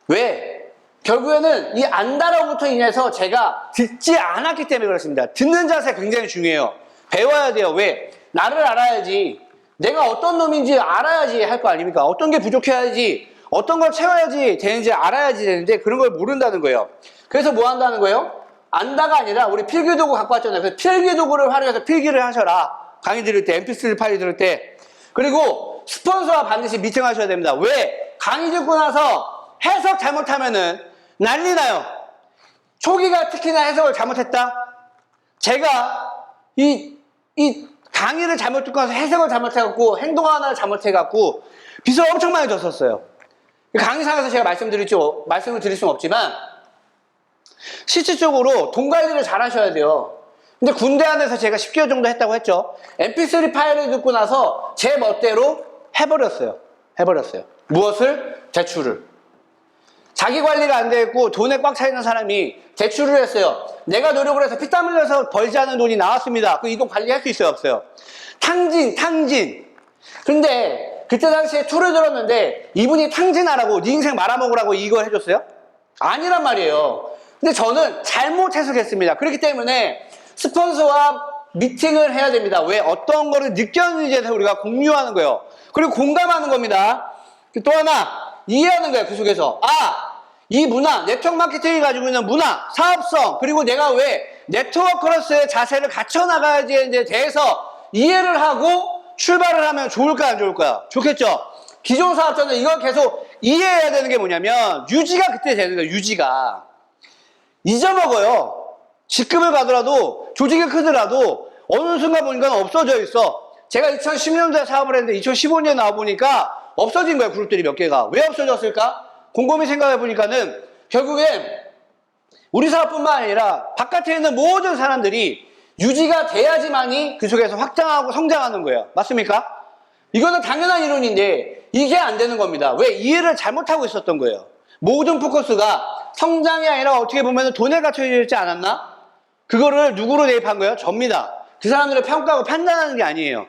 왜? 결국에는 이 안다로부터 인해서 제가 듣지 않았기 때문에 그렇습니다. 듣는 자세 굉장히 중요해요. 배워야 돼요. 왜? 나를 알아야지. 내가 어떤 놈인지 알아야지 할 거 아닙니까? 어떤 게 부족해야지 어떤 걸 채워야지 되는지 알아야지 되는데 그런 걸 모른다는 거예요. 그래서 뭐 한다는 거예요? 안다가 아니라 우리 필기도구 갖고 왔잖아요. 그래서 필기도구를 활용해서 필기를 하셔라. 강의 들을 때, mp3 파일 들을 때. 그리고 스폰서와 반드시 미팅하셔야 됩니다. 왜? 강의 듣고 나서 해석 잘못하면은 난리 나요. 초기가 특히나 해석을 잘못했다? 제가 이 강의를 잘못 듣고 나서 해석을 잘못해갖고 행동 하나를 잘못해갖고 빚을 엄청 많이 졌었어요. 강의상에서 제가 말씀을 드릴 수는 없지만 실질적으로 돈 관리를 잘 하셔야 돼요. 근데 군대 안에서 제가 10개월 정도 했다고 했죠. mp3 파일을 듣고 나서 제 멋대로 해버렸어요. 무엇을? 대출을. 자기 관리가 안 돼 있고 돈에 꽉 차 있는 사람이 대출을 했어요. 내가 노력을 해서 피땀 흘려서 벌지 않은 돈이 나왔습니다. 그 이 돈 관리할 수 있어요, 없어요? 탕진. 근데 그때 당시에 툴을 들었는데 이분이 탕진하라고 네 인생 말아먹으라고 이걸 해줬어요? 아니란 말이에요. 근데 저는 잘못 해석했습니다. 그렇기 때문에 스폰서와 미팅을 해야 됩니다. 왜? 어떤 거를 느꼈는지에 대해서 우리가 공유하는 거예요. 그리고 공감하는 겁니다. 또 하나 이해하는 거예요. 그 속에서 이 문화, 네트워크 마케팅이 가지고 있는 문화, 사업성, 그리고 내가 왜 네트워크로서의 자세를 갖춰나가야지에 대해서 이해를 하고 출발을 하면 좋을까요, 안 좋을까요? 좋겠죠? 기존 사업자는 이걸 계속 이해해야 되는 게 뭐냐면 유지가 그때 되는 거예요. 유지가 잊어먹어요. 직급을 가더라도 조직이 크더라도 어느 순간 보니까 없어져 있어. 제가 2010년도에 사업을 했는데 2015년에 나와보니까 없어진 거예요. 그룹들이 몇 개가. 왜 없어졌을까? 곰곰이 생각해 보니까는 결국엔 우리 사업뿐만 아니라 바깥에 있는 모든 사람들이 유지가 돼야지만이 그 속에서 확장하고 성장하는 거예요. 맞습니까? 이거는 당연한 이론인데 이게 안 되는 겁니다. 왜? 이해를 잘못하고 있었던 거예요. 모든 포커스가 성장이 아니라 어떻게 보면 돈에 갇혀져 있지 않았나? 그거를 누구로 대입한 거예요? 접니다. 그 사람들을 평가하고 판단하는 게 아니에요.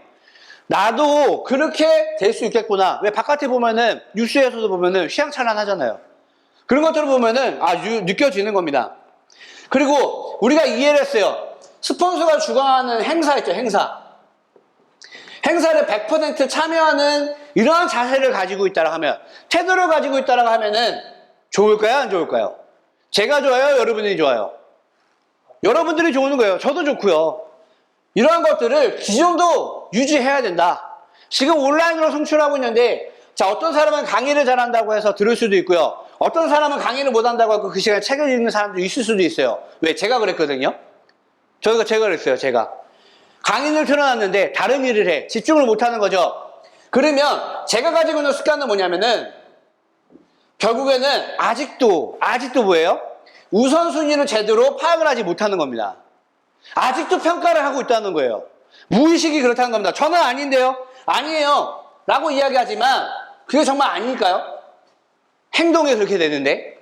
나도 그렇게 될 수 있겠구나. 왜? 바깥에 보면은 뉴스에서도 보면은 휘황찬란하잖아요. 그런 것들을 보면은 느껴지는 겁니다. 그리고 우리가 이해를 했어요. 스폰서가 주관하는 행사 있죠, 행사. 행사를 100% 참여하는 이러한 자세를 가지고 있다라 하면, 태도를 가지고 있다라 하면은 좋을까요, 안 좋을까요? 제가 좋아요, 여러분이 좋아요? 여러분들이 좋은 거예요. 저도 좋고요. 이러한 것들을 기존도 유지해야 된다. 지금 온라인으로 송출하고 있는데, 자, 어떤 사람은 강의를 잘한다고 해서 들을 수도 있고요. 어떤 사람은 강의를 못한다고 하고 그 시간에 책을 읽는 사람도 있을 수도 있어요. 왜? 제가 그랬거든요. 제가 그랬어요, 제가. 강의를 틀어놨는데 다른 일을 해. 집중을 못하는 거죠. 그러면 제가 가지고 있는 습관은 뭐냐면은 결국에는 아직도 뭐예요? 우선순위를 제대로 파악을 하지 못하는 겁니다. 아직도 평가를 하고 있다는 거예요. 무의식이 그렇다는 겁니다. 저는 아닌데요? 아니에요. 라고 이야기하지만 그게 정말 아닐까요? 행동이 그렇게 되는데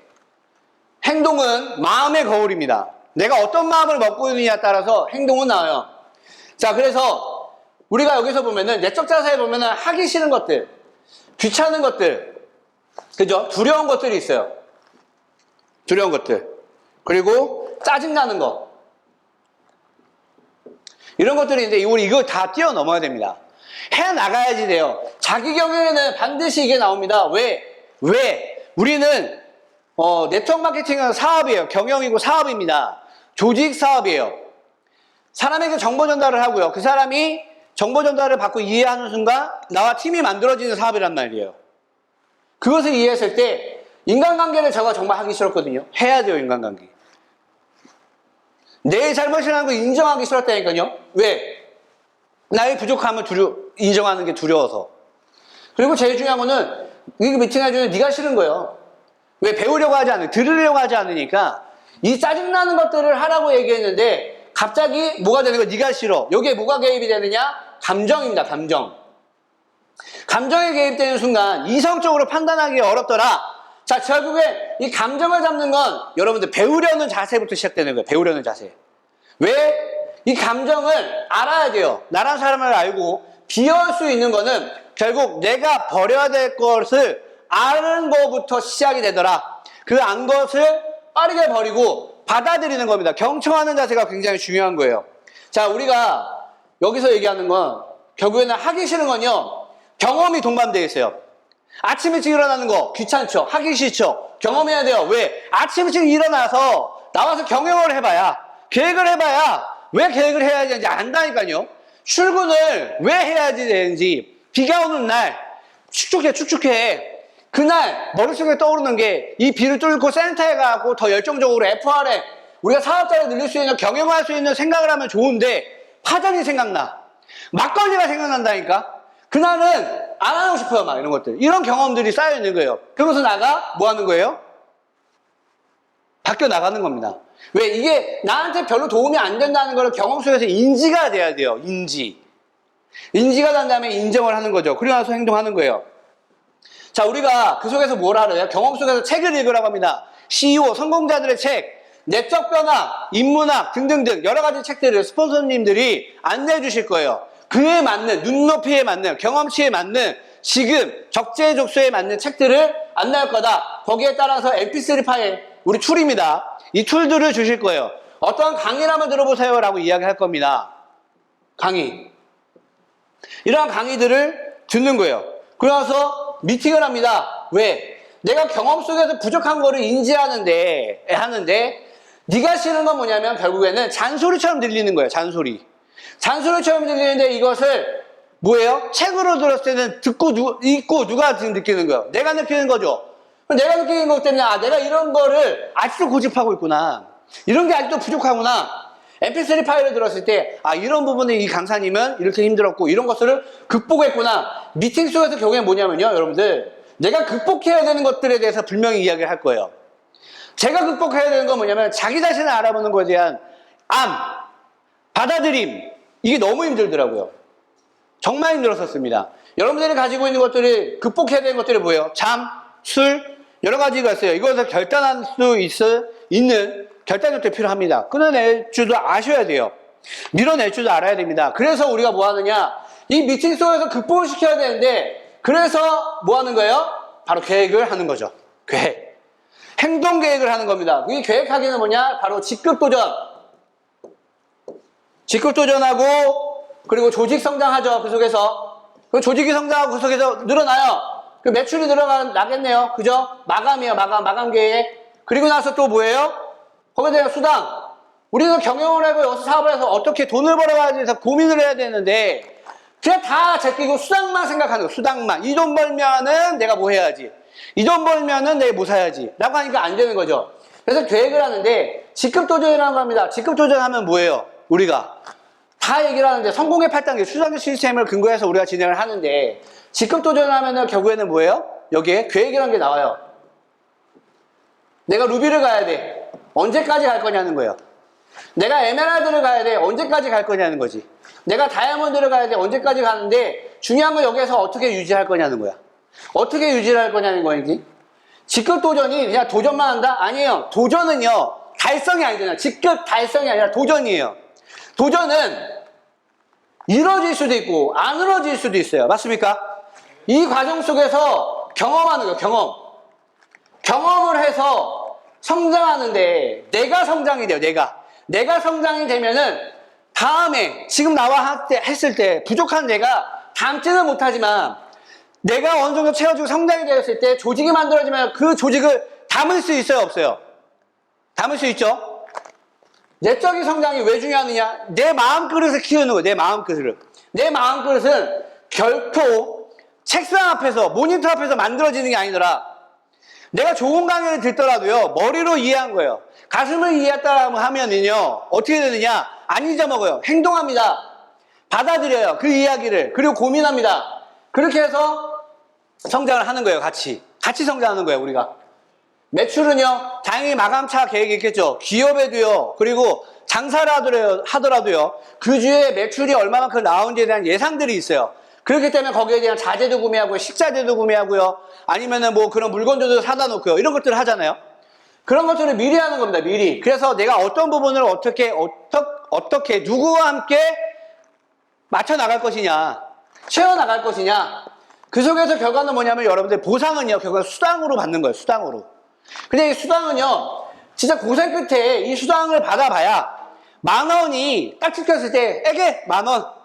행동은 마음의 거울입니다. 내가 어떤 마음을 먹고 있느냐에 따라서 행동은 나와요. 자, 그래서 우리가 여기서 보면은 내적 자세에 보면은 하기 싫은 것들, 귀찮은 것들, 그죠? 두려운 것들이 있어요. 두려운 것들. 그리고 짜증나는 거. 이런 것들이 있는데 우리 이거 다 뛰어넘어야 됩니다. 해나가야지 돼요. 자기 경영에는 반드시 이게 나옵니다. 왜? 우리는 네트워크 마케팅은 사업이에요. 경영이고 사업입니다. 조직 사업이에요. 사람에게 정보 전달을 하고요. 그 사람이 정보 전달을 받고 이해하는 순간 나와 팀이 만들어지는 사업이란 말이에요. 그것을 이해했을 때 인간관계를 제가 정말 하기 싫었거든요. 해야 돼요, 인간관계. 내 잘못이라는 거 인정하기 싫었다니까요. 왜? 나의 부족함을 인정하는 게 두려워서. 그리고 제일 중요한 거는 이 미팅해주는 네가 싫은 거예요. 왜? 배우려고 하지 않으니까, 들으려고 하지 않으니까 이 짜증나는 것들을 하라고 얘기했는데 갑자기 뭐가 되는 거야? 네가 싫어. 여기에 뭐가 개입이 되느냐? 감정입니다. 감정. 감정에 개입되는 순간 이성적으로 판단하기 어렵더라. 자, 결국에 이 감정을 잡는 건 여러분들 배우려는 자세부터 시작되는 거예요. 배우려는 자세. 왜? 이 감정을 알아야 돼요. 나란 사람을 알고 비워할 수 있는 거는 결국 내가 버려야 될 것을 아는 것부터 시작이 되더라. 그 안 것을 빠르게 버리고 받아들이는 겁니다. 경청하는 자세가 굉장히 중요한 거예요. 자, 우리가 여기서 얘기하는 건 결국에는 하기 싫은 건요, 경험이 동반되어 있어요. 아침 일찍 일어나는 거 귀찮죠? 하기 싫죠? 경험해야 돼요. 왜? 아침 일찍 일어나서 나와서 경영을 해봐야, 계획을 해봐야 왜 계획을 해야 되는지 안다니까요. 출근을 왜 해야 되는지, 비가 오는 날 축축해. 그날 머릿속에 떠오르는 게 이 비를 뚫고 센터에 가고 더 열정적으로 FRM, 우리가 사업자를 늘릴 수 있는, 경영할 수 있는 생각을 하면 좋은데 파전이 생각나. 막걸리가 생각난다니까. 그날은 안 하고 싶어요. 막 이런 것들. 이런 경험들이 쌓여 있는 거예요. 그러면서 나가 뭐 하는 거예요? 바뀌어 나가는 겁니다. 왜? 이게 나한테 별로 도움이 안 된다는 걸 경험 속에서 인지가 돼야 돼요. 인지가 난 다음에 인정을 하는 거죠. 그리고 나서 행동하는 거예요. 자, 우리가 그 속에서 뭘 알아요? 경험 속에서 책을 읽으라고 합니다. CEO, 성공자들의 책, 내적 변화, 인문학 등등등 여러 가지 책들을 스폰서님들이 안내해 주실 거예요. 그에 맞는, 눈높이에 맞는, 경험치에 맞는, 지금 적재적소에 맞는 책들을 안내할 거다. 거기에 따라서 mp3 파일, 우리 툴입니다. 이 툴들을 주실 거예요. 어떤 강의를 한번 들어보세요 라고 이야기할 겁니다. 강의. 이러한 강의들을 듣는 거예요. 그러나서 미팅을 합니다. 왜? 내가 경험 속에서 부족한 거를 인지하는데 네가 싫은 건 뭐냐면 결국에는 잔소리처럼 들리는 거예요. 잔소리처럼 들리는데 이것을 뭐예요? 책으로 들었을 때는 읽고 누가 지금 느끼는 거예요? 내가 느끼는 거죠. 내가 느끼는 것 때문에 내가 이런 거를 아직도 고집하고 있구나. 이런 게 아직도 부족하구나. mp3 파일을 들었을 때 이런 부분에 이 강사님은 이렇게 힘들었고 이런 것들을 극복했구나. 미팅 속에서 결국엔 뭐냐면요. 여러분들, 내가 극복해야 되는 것들에 대해서 분명히 이야기를 할 거예요. 제가 극복해야 되는 건 뭐냐면 자기 자신을 알아보는 것에 대한 받아들임. 이게 너무 힘들더라고요. 정말 힘들었었습니다. 여러분들이 가지고 있는 것들이, 극복해야 되는 것들이 뭐예요? 잠, 술, 여러 가지가 있어요. 이것을 결단할 수 있는 결단력도 필요합니다. 끊어낼 줄도 아셔야 돼요. 밀어낼 줄도 알아야 됩니다. 그래서 우리가 뭐 하느냐? 이 미팅 속에서 극복을 시켜야 되는데, 그래서 뭐 하는 거예요? 바로 계획을 하는 거죠. 계획. 행동 계획을 하는 겁니다. 이 계획하기는 뭐냐? 바로 직급도전. 직급도전하고, 그리고 조직 성장하죠. 그 속에서. 그 조직이 성장하고 그 속에서 늘어나요. 그 매출이 나겠네요. 그죠? 마감이에요. 마감 계획. 그리고 나서 또 뭐예요? 거기에 대한 수당. 우리는 경영을 하고 여기서 사업을 해서 어떻게 돈을 벌어가야 돼서 고민을 해야 되는데 그냥 다 제끼고 수당만 생각하는 거예요. 수당만. 이 돈 벌면은 내가 뭐 해야지. 이 돈 벌면은 내가 뭐 사야지. 라고 하니까 안 되는 거죠. 그래서 계획을 하는데 직급도전이라고 합니다. 직급도전하면 뭐예요? 우리가 다 얘기를 하는데 성공의 8단계 수단 시스템을 근거해서 우리가 진행을 하는데 직급도전을 하면은 결국에는 뭐예요? 여기에 계획이라는 게 나와요. 내가 루비를 가야 돼. 언제까지 갈 거냐는 거예요. 내가 에메랄드를 가야 돼. 언제까지 갈 거냐는 거지. 내가 다이아몬드를 가야 돼. 언제까지 가는데 중요한 건 여기에서 어떻게 유지할 거냐는 거야. 어떻게 유지를 할 거냐는 거지. 직급 도전이 그냥 도전만 한다? 아니에요. 도전은요. 달성이 아니잖아요. 직급 달성이 아니라 도전이에요. 도전은 이루어질 수도 있고 안 이루어질 수도 있어요. 맞습니까? 이 과정 속에서 경험하는 거예요. 경험을 해서 성장하는데 내가 성장이 돼요. 내가 성장이 되면은 다음에 지금 나와 했을 때 부족한 내가 담지는 못하지만 내가 어느 정도 채워주고 성장이 되었을 때 조직이 만들어지면 그 조직을 담을 수 있어요? 없어요? 담을 수 있죠? 내적인 성장이 왜 중요하느냐? 내 마음그릇을 키우는 거예요. 내 마음그릇은 결코 책상 앞에서 모니터 앞에서 만들어지는 게 아니더라. 내가 좋은 강의를 듣더라도요. 머리로 이해한 거예요. 가슴을 이해했다 하면은요. 어떻게 되느냐? 안 잊어먹어요. 행동합니다. 받아들여요. 그 이야기를. 그리고 고민합니다. 그렇게 해서 성장을 하는 거예요. 같이 성장하는 거예요. 우리가. 매출은요. 당연히 마감차 계획이 있겠죠. 기업에도요. 그리고 장사를 하더라도요. 그 주에 매출이 얼마만큼 나오는지에 대한 예상들이 있어요. 그렇기 때문에 거기에 대한 자재도 구매하고요. 식자재도 구매하고요. 아니면은 뭐 그런 물건들도 사다 놓고요. 이런 것들을 하잖아요. 그런 것들을 미리 하는 겁니다. 미리. 그래서 내가 어떤 부분을 어떻게 누구와 함께 맞춰 나갈 것이냐, 채워 나갈 것이냐. 그 속에서 결과는 뭐냐면 여러분들 보상은요. 결과 수당으로 받는 거예요. 수당으로. 근데 이 수당은요. 진짜 고생 끝에 이 수당을 받아봐야 10,000원이 딱 찍혔을 때 에게 10,000원.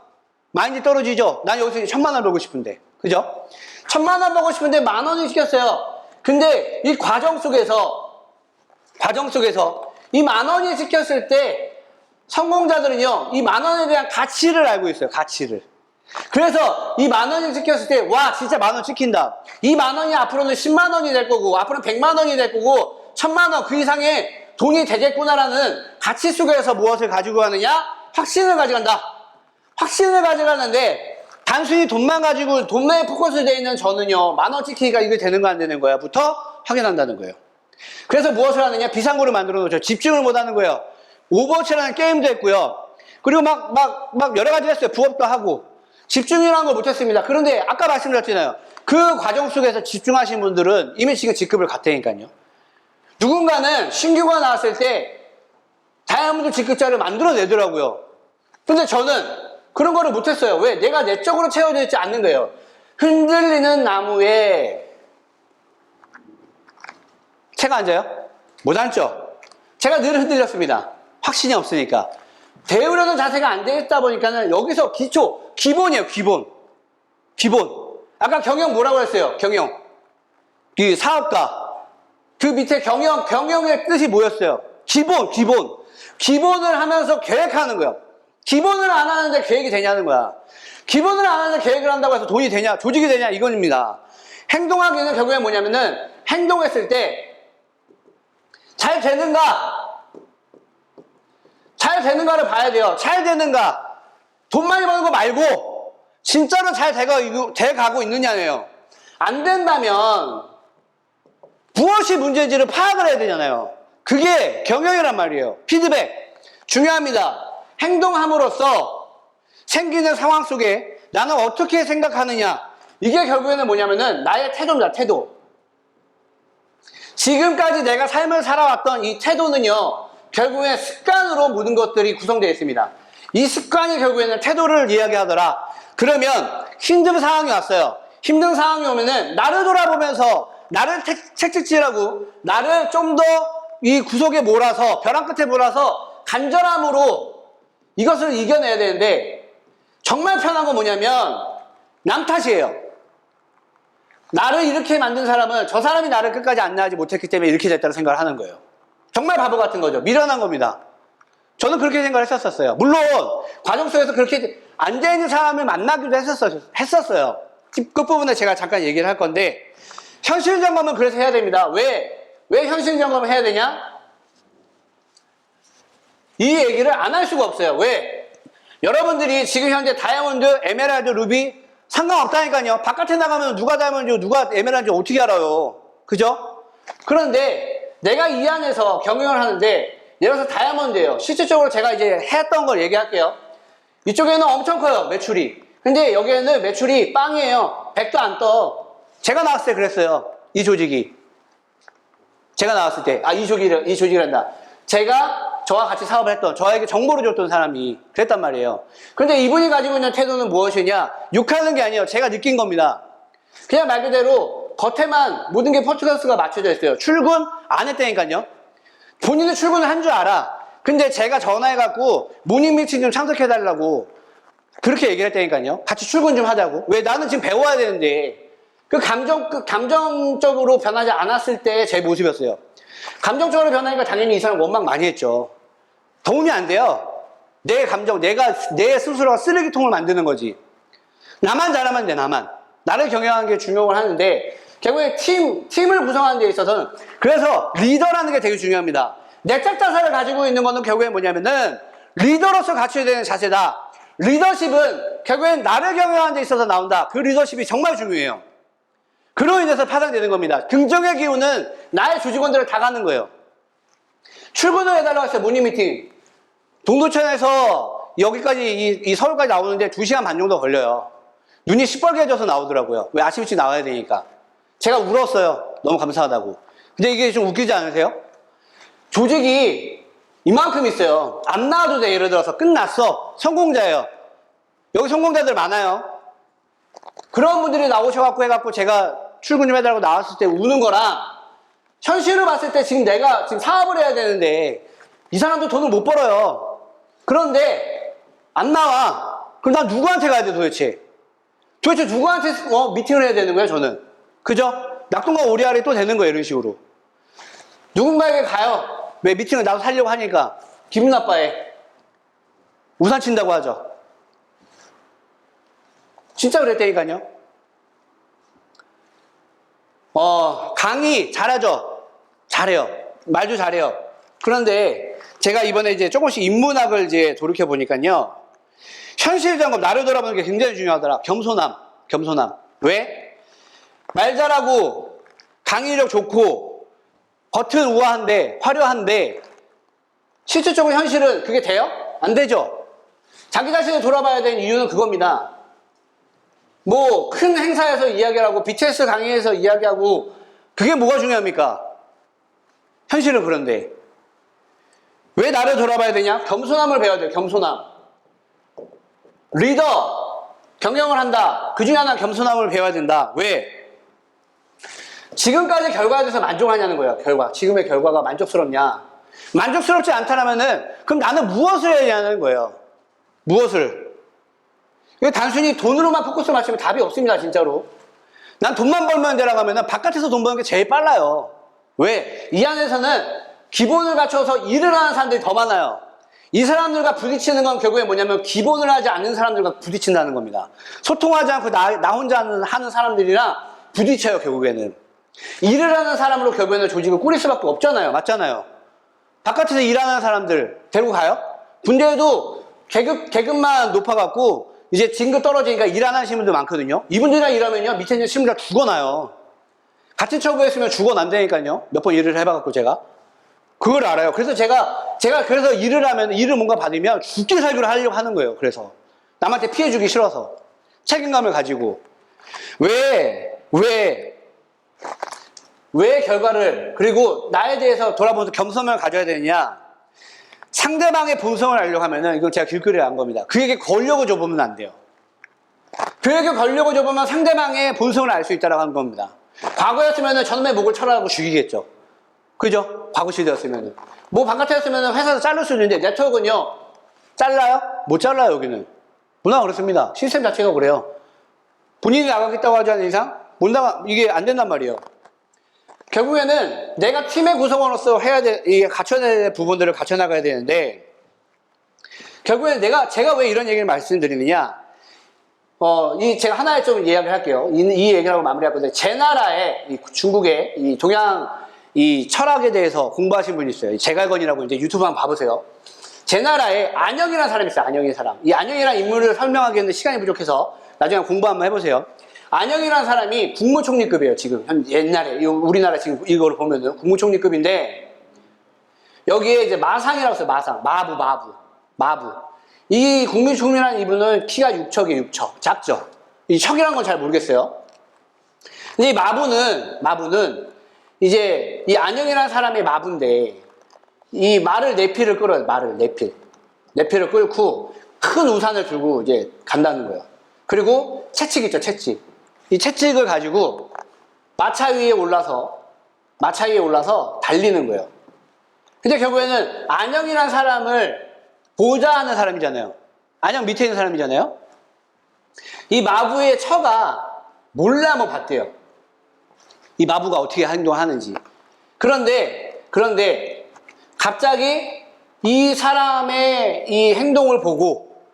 마인드 떨어지죠. 난 여기서 1,000,000원 벌고 싶은데. 그죠? 1000만 원 벌고 싶은데 10,000원이 시켰어요. 근데 이 과정 속에서 이 10,000원이 시켰을 때 성공자들은요, 이 10,000원에 대한 가치를 알고 있어요. 가치를. 그래서 이 10,000원이 찍혔을 때, 와, 진짜 10,000원 찍힌다. 이 10,000원이 앞으로는 10만 원이 될 거고, 앞으로는 100만 원이 될 거고, 1000만 원 그 이상의 돈이 되겠구나라는 가치 속에서 무엇을 가지고 가느냐? 확신을 가져간다. 확신을 가져가는데, 단순히 돈만 가지고, 돈만에 포커스 되어 있는 저는요, 10,000원 찍히기가 이게 되는 거 안 되는 거야? 부터 확인한다는 거예요. 그래서 무엇을 하느냐? 비상구를 만들어 놓죠. 집중을 못 하는 거예요. 오버워치라는 게임도 했고요. 그리고 막 여러 가지 했어요. 부업도 하고. 집중이라는 걸 못했습니다. 그런데 아까 말씀드렸잖아요. 그 과정 속에서 집중하신 분들은 이미 지금 직급을 갔다니까요. 누군가는 신규가 나왔을 때 다이아몬드 직급자를 만들어내더라고요. 근데 저는 그런 거를 못했어요. 왜? 내가 내적으로 채워져 있지 않는 거예요. 흔들리는 나무에 채가 앉아요? 못 앉죠? 제가 늘 흔들렸습니다. 확신이 없으니까. 배우려는 자세가 안 돼 있다 보니까는 여기서 기본이에요, 기본. 아까 경영 뭐라고 했어요? 경영. 이 사업가. 그 밑에 경영의 뜻이 뭐였어요? 기본을 하면서 계획하는 거예요. 기본을 안 하는데 계획이 되냐는 거야. 기본을 안 하는데 계획을 한다고 해서 돈이 되냐, 조직이 되냐, 이건입니다. 행동하기는 결국에 뭐냐면은, 행동했을 때, 잘 되는가를 봐야 돼요. 잘 되는가. 돈 많이 버는 거 말고 진짜로 잘 돼가고 있느냐예요. 안 된다면 무엇이 문제인지를 파악을 해야 되잖아요. 그게 경영이란 말이에요. 피드백. 중요합니다. 행동함으로써 생기는 상황 속에 나는 어떻게 생각하느냐. 이게 결국에는 뭐냐면은 나의 태도입니다. 태도. 지금까지 내가 삶을 살아왔던 이 태도는요. 결국엔 습관으로 모든 것들이 구성되어 있습니다. 이 습관이 결국에는 태도를 이야기하더라. 그러면 힘든 상황이 왔어요. 힘든 상황이 오면은 나를 돌아보면서 나를 채찍질하고 나를 좀 더 이 구석에 몰아서 벼랑 끝에 몰아서 간절함으로 이것을 이겨내야 되는데 정말 편한 건 뭐냐면 남 탓이에요. 나를 이렇게 만든 사람은 저 사람이 나를 끝까지 안내하지 못했기 때문에 이렇게 됐다고 생각을 하는 거예요. 정말 바보 같은 거죠. 미련한 겁니다. 저는 그렇게 생각을 했었어요. 물론 과정 속에서 그렇게 앉아있는 사람을 만나기도 했었어요. 끝부분에 제가 잠깐 얘기를 할 건데 현실 점검은 그래서 해야 됩니다. 왜 현실 점검을 해야 되냐? 이 얘기를 안 할 수가 없어요. 왜? 여러분들이 지금 현재 다이아몬드, 에메랄드, 루비 상관없다니까요. 바깥에 나가면 누가 다이아몬드, 누가 에메랄드인지 어떻게 알아요? 그죠? 그런데 내가 이 안에서 경영을 하는데 예를 들어서 다이아몬드예요. 실질적으로 제가 이제 했던 걸 얘기할게요. 이쪽에는 엄청 커요, 매출이. 근데 여기에는 매출이 빵이에요. 100도 안 떠. 제가 나왔을 때 그랬어요. 이 조직이. 제가 나왔을 때. 이 조직이란다. 제가 저와 같이 사업을 했던, 저에게 정보를 줬던 사람이 그랬단 말이에요. 그런데 이분이 가지고 있는 태도는 무엇이냐? 욕하는 게 아니에요. 제가 느낀 겁니다. 그냥 말 그대로 겉에만 모든 게 포커스가 맞춰져 있어요. 출근 안 했다니까요. 본인은 출근을 한 줄 알아. 근데 제가 전화해갖고 모닝 미팅 좀 참석해달라고 그렇게 얘기를 했다니까요. 같이 출근 좀 하자고. 왜? 나는 지금 배워야 되는데. 감정적으로 변하지 않았을 때 제 모습이었어요. 감정적으로 변하니까 당연히 이 사람 원망 많이 했죠. 도움이 안 돼요. 내 스스로가 쓰레기통을 만드는 거지. 나만 잘하면 돼, 나만. 나를 경영하는 게 중요한 하는데, 결국에 팀을 구성하는 데 있어서는, 그래서 리더라는 게 되게 중요합니다. 내적 자세를 가지고 있는 거는 결국에 뭐냐면은, 리더로서 갖춰야 되는 자세다. 리더십은 결국엔 나를 경영하는 데 있어서 나온다. 그 리더십이 정말 중요해요. 그로 인해서 파생되는 겁니다. 긍정의 기운은 나의 조직원들을 다 가는 거예요. 출근을 해달라고 했어요. 모닝 미팅. 동두천에서 여기까지 이 서울까지 나오는데 2시간 반 정도 걸려요. 눈이 시뻘개져서 나오더라고요. 왜? 아침 일찍 나와야 되니까. 제가 울었어요. 너무 감사하다고. 근데 이게 좀 웃기지 않으세요? 조직이 이만큼 있어요. 안 나와도 돼. 예를 들어서 끝났어. 성공자예요. 여기 성공자들 많아요. 그런 분들이 나오셔갖고 해갖고 제가 출근 좀 해달라고 나왔을 때 우는 거랑 현실을 봤을 때 지금 내가 지금 사업을 해야 되는데 이 사람도 돈을 못 벌어요. 그런데 안 나와. 그럼 난 누구한테 가야 돼 도대체? 도대체 누구한테 미팅을 해야 되는 거야, 저는? 그죠? 낙동강 오리알이 또 되는 거예요, 이런 식으로. 누군가에게 가요. 왜 미팅을 나도 살려고 하니까. 기분 나빠해. 우산 친다고 하죠. 진짜 그랬다니까요. 강의 잘하죠? 잘해요. 말도 잘해요. 그런데 제가 이번에 이제 조금씩 인문학을 이제 돌이켜보니까요. 현실 점검, 나를 돌아보는 게 굉장히 중요하더라. 겸손함. 왜? 말 잘하고, 강의력 좋고, 겉은 우아한데, 화려한데, 실질적으로 현실은 그게 돼요? 안 되죠? 자기 자신을 돌아봐야 되는 이유는 그겁니다. 뭐, 큰 행사에서 이야기하고, BTS 강의에서 이야기하고, 그게 뭐가 중요합니까? 현실은 그런데. 왜 나를 돌아봐야 되냐? 겸손함을 배워야 돼요, 겸손함. 리더, 경영을 한다. 그 중에 하나 겸손함을 배워야 된다. 왜? 지금까지 결과에 대해서 만족하냐는 거예요, 결과. 지금의 결과가 만족스럽냐? 만족스럽지 않다면은, 그럼 나는 무엇을 해야 하냐는 거예요. 무엇을? 이거 단순히 돈으로만 포커스를 맞추면 답이 없습니다, 진짜로. 난 돈만 벌면 되라고 하면은 바깥에서 돈 버는 게 제일 빨라요. 왜? 이 안에서는 기본을 갖춰서 일을 하는 사람들이 더 많아요. 이 사람들과 부딪히는 건 결국에 뭐냐면 기본을 하지 않는 사람들과 부딪힌다는 겁니다. 소통하지 않고 나 혼자 하는 사람들이랑 부딪혀요, 결국에는. 일을 하는 사람으로 결국에는 조직을 꾸릴 수밖에 없잖아요. 맞잖아요. 바깥에서 일하는 사람들 데리고 가요? 군대에도 계급만 높아갖고 이제 진급 떨어지니까 일 안 하시는 분들 많거든요. 이분들이랑 일하면요, 밑에 있는 친구들 다 죽어나요. 같은 처구에 있으면 죽어난다니까요. 몇 번 일을 해봐갖고 제가. 그걸 알아요. 그래서 제가 그래서 일을 하면, 일을 뭔가 받으면 죽기 살기를 하려고 하는 거예요. 그래서. 남한테 피해주기 싫어서. 책임감을 가지고. 왜 결과를, 그리고 나에 대해서 돌아보면서 겸손함을 가져야 되느냐. 상대방의 본성을 알려고 하면은, 이건 제가 길거리에 한 겁니다. 그에게 걸려고 줘보면 안 돼요. 그에게 걸려고 줘보면 상대방의 본성을 알 수 있다고 하는 겁니다. 과거였으면은 저놈의 목을 철하고 죽이겠죠. 그죠? 과거 시대였으면은. 뭐 바깥이었으면은 회사에서 자를 수 있는데, 네트워크는요, 잘라요? 못 잘라요, 여기는. 문화가 그렇습니다. 시스템 자체가 그래요. 본인이 나가겠다고 하지 않는 이상, 이게 안 된단 말이에요. 결국에는 내가 팀의 구성원으로서 갖춰야 될 부분들을 갖춰나가야 되는데, 결국에는 제가 왜 이런 얘기를 말씀드리느냐, 제가 하나에 좀 이야기를 할게요. 이 얘기를 하고 마무리할 건데, 제 나라에, 중국의 이 동양 이 철학에 대해서 공부하신 분이 있어요. 제갈건이라고 이제 유튜브 한번 봐보세요. 제 나라에 안영이라는 사람이 있어요. 안영이라는 사람. 이 안영이라는 인물을 설명하기에는 시간이 부족해서 나중에 공부 한번 해보세요. 안영이라는 사람이 국무총리급이에요. 지금 옛날에 우리나라 지금 이거를 보면은 국무총리급인데, 여기에 이제 마상이라고 써요. 마상, 마부. 이 국무총리라는 이분은 키가 6척이에요. 6척. 작죠. 이 척이라는 건 잘 모르겠어요. 근데 이 마부는 이제 이 안영이라는 사람의 마부인데, 이 말을 내피를 끌어요. 내피를 끌고 큰 우산을 들고 이제 간다는 거예요. 그리고 채찍 있죠, 채찍. 이 채찍을 가지고 마차 위에 올라서 달리는 거예요. 근데 결국에는 안영이라는 사람을 보좌하는 사람이잖아요. 안영 밑에 있는 사람이잖아요. 이 마부의 처가 몰래 한번 봤대요. 이 마부가 어떻게 행동하는지. 그런데 갑자기 이 사람의 이 행동을 보고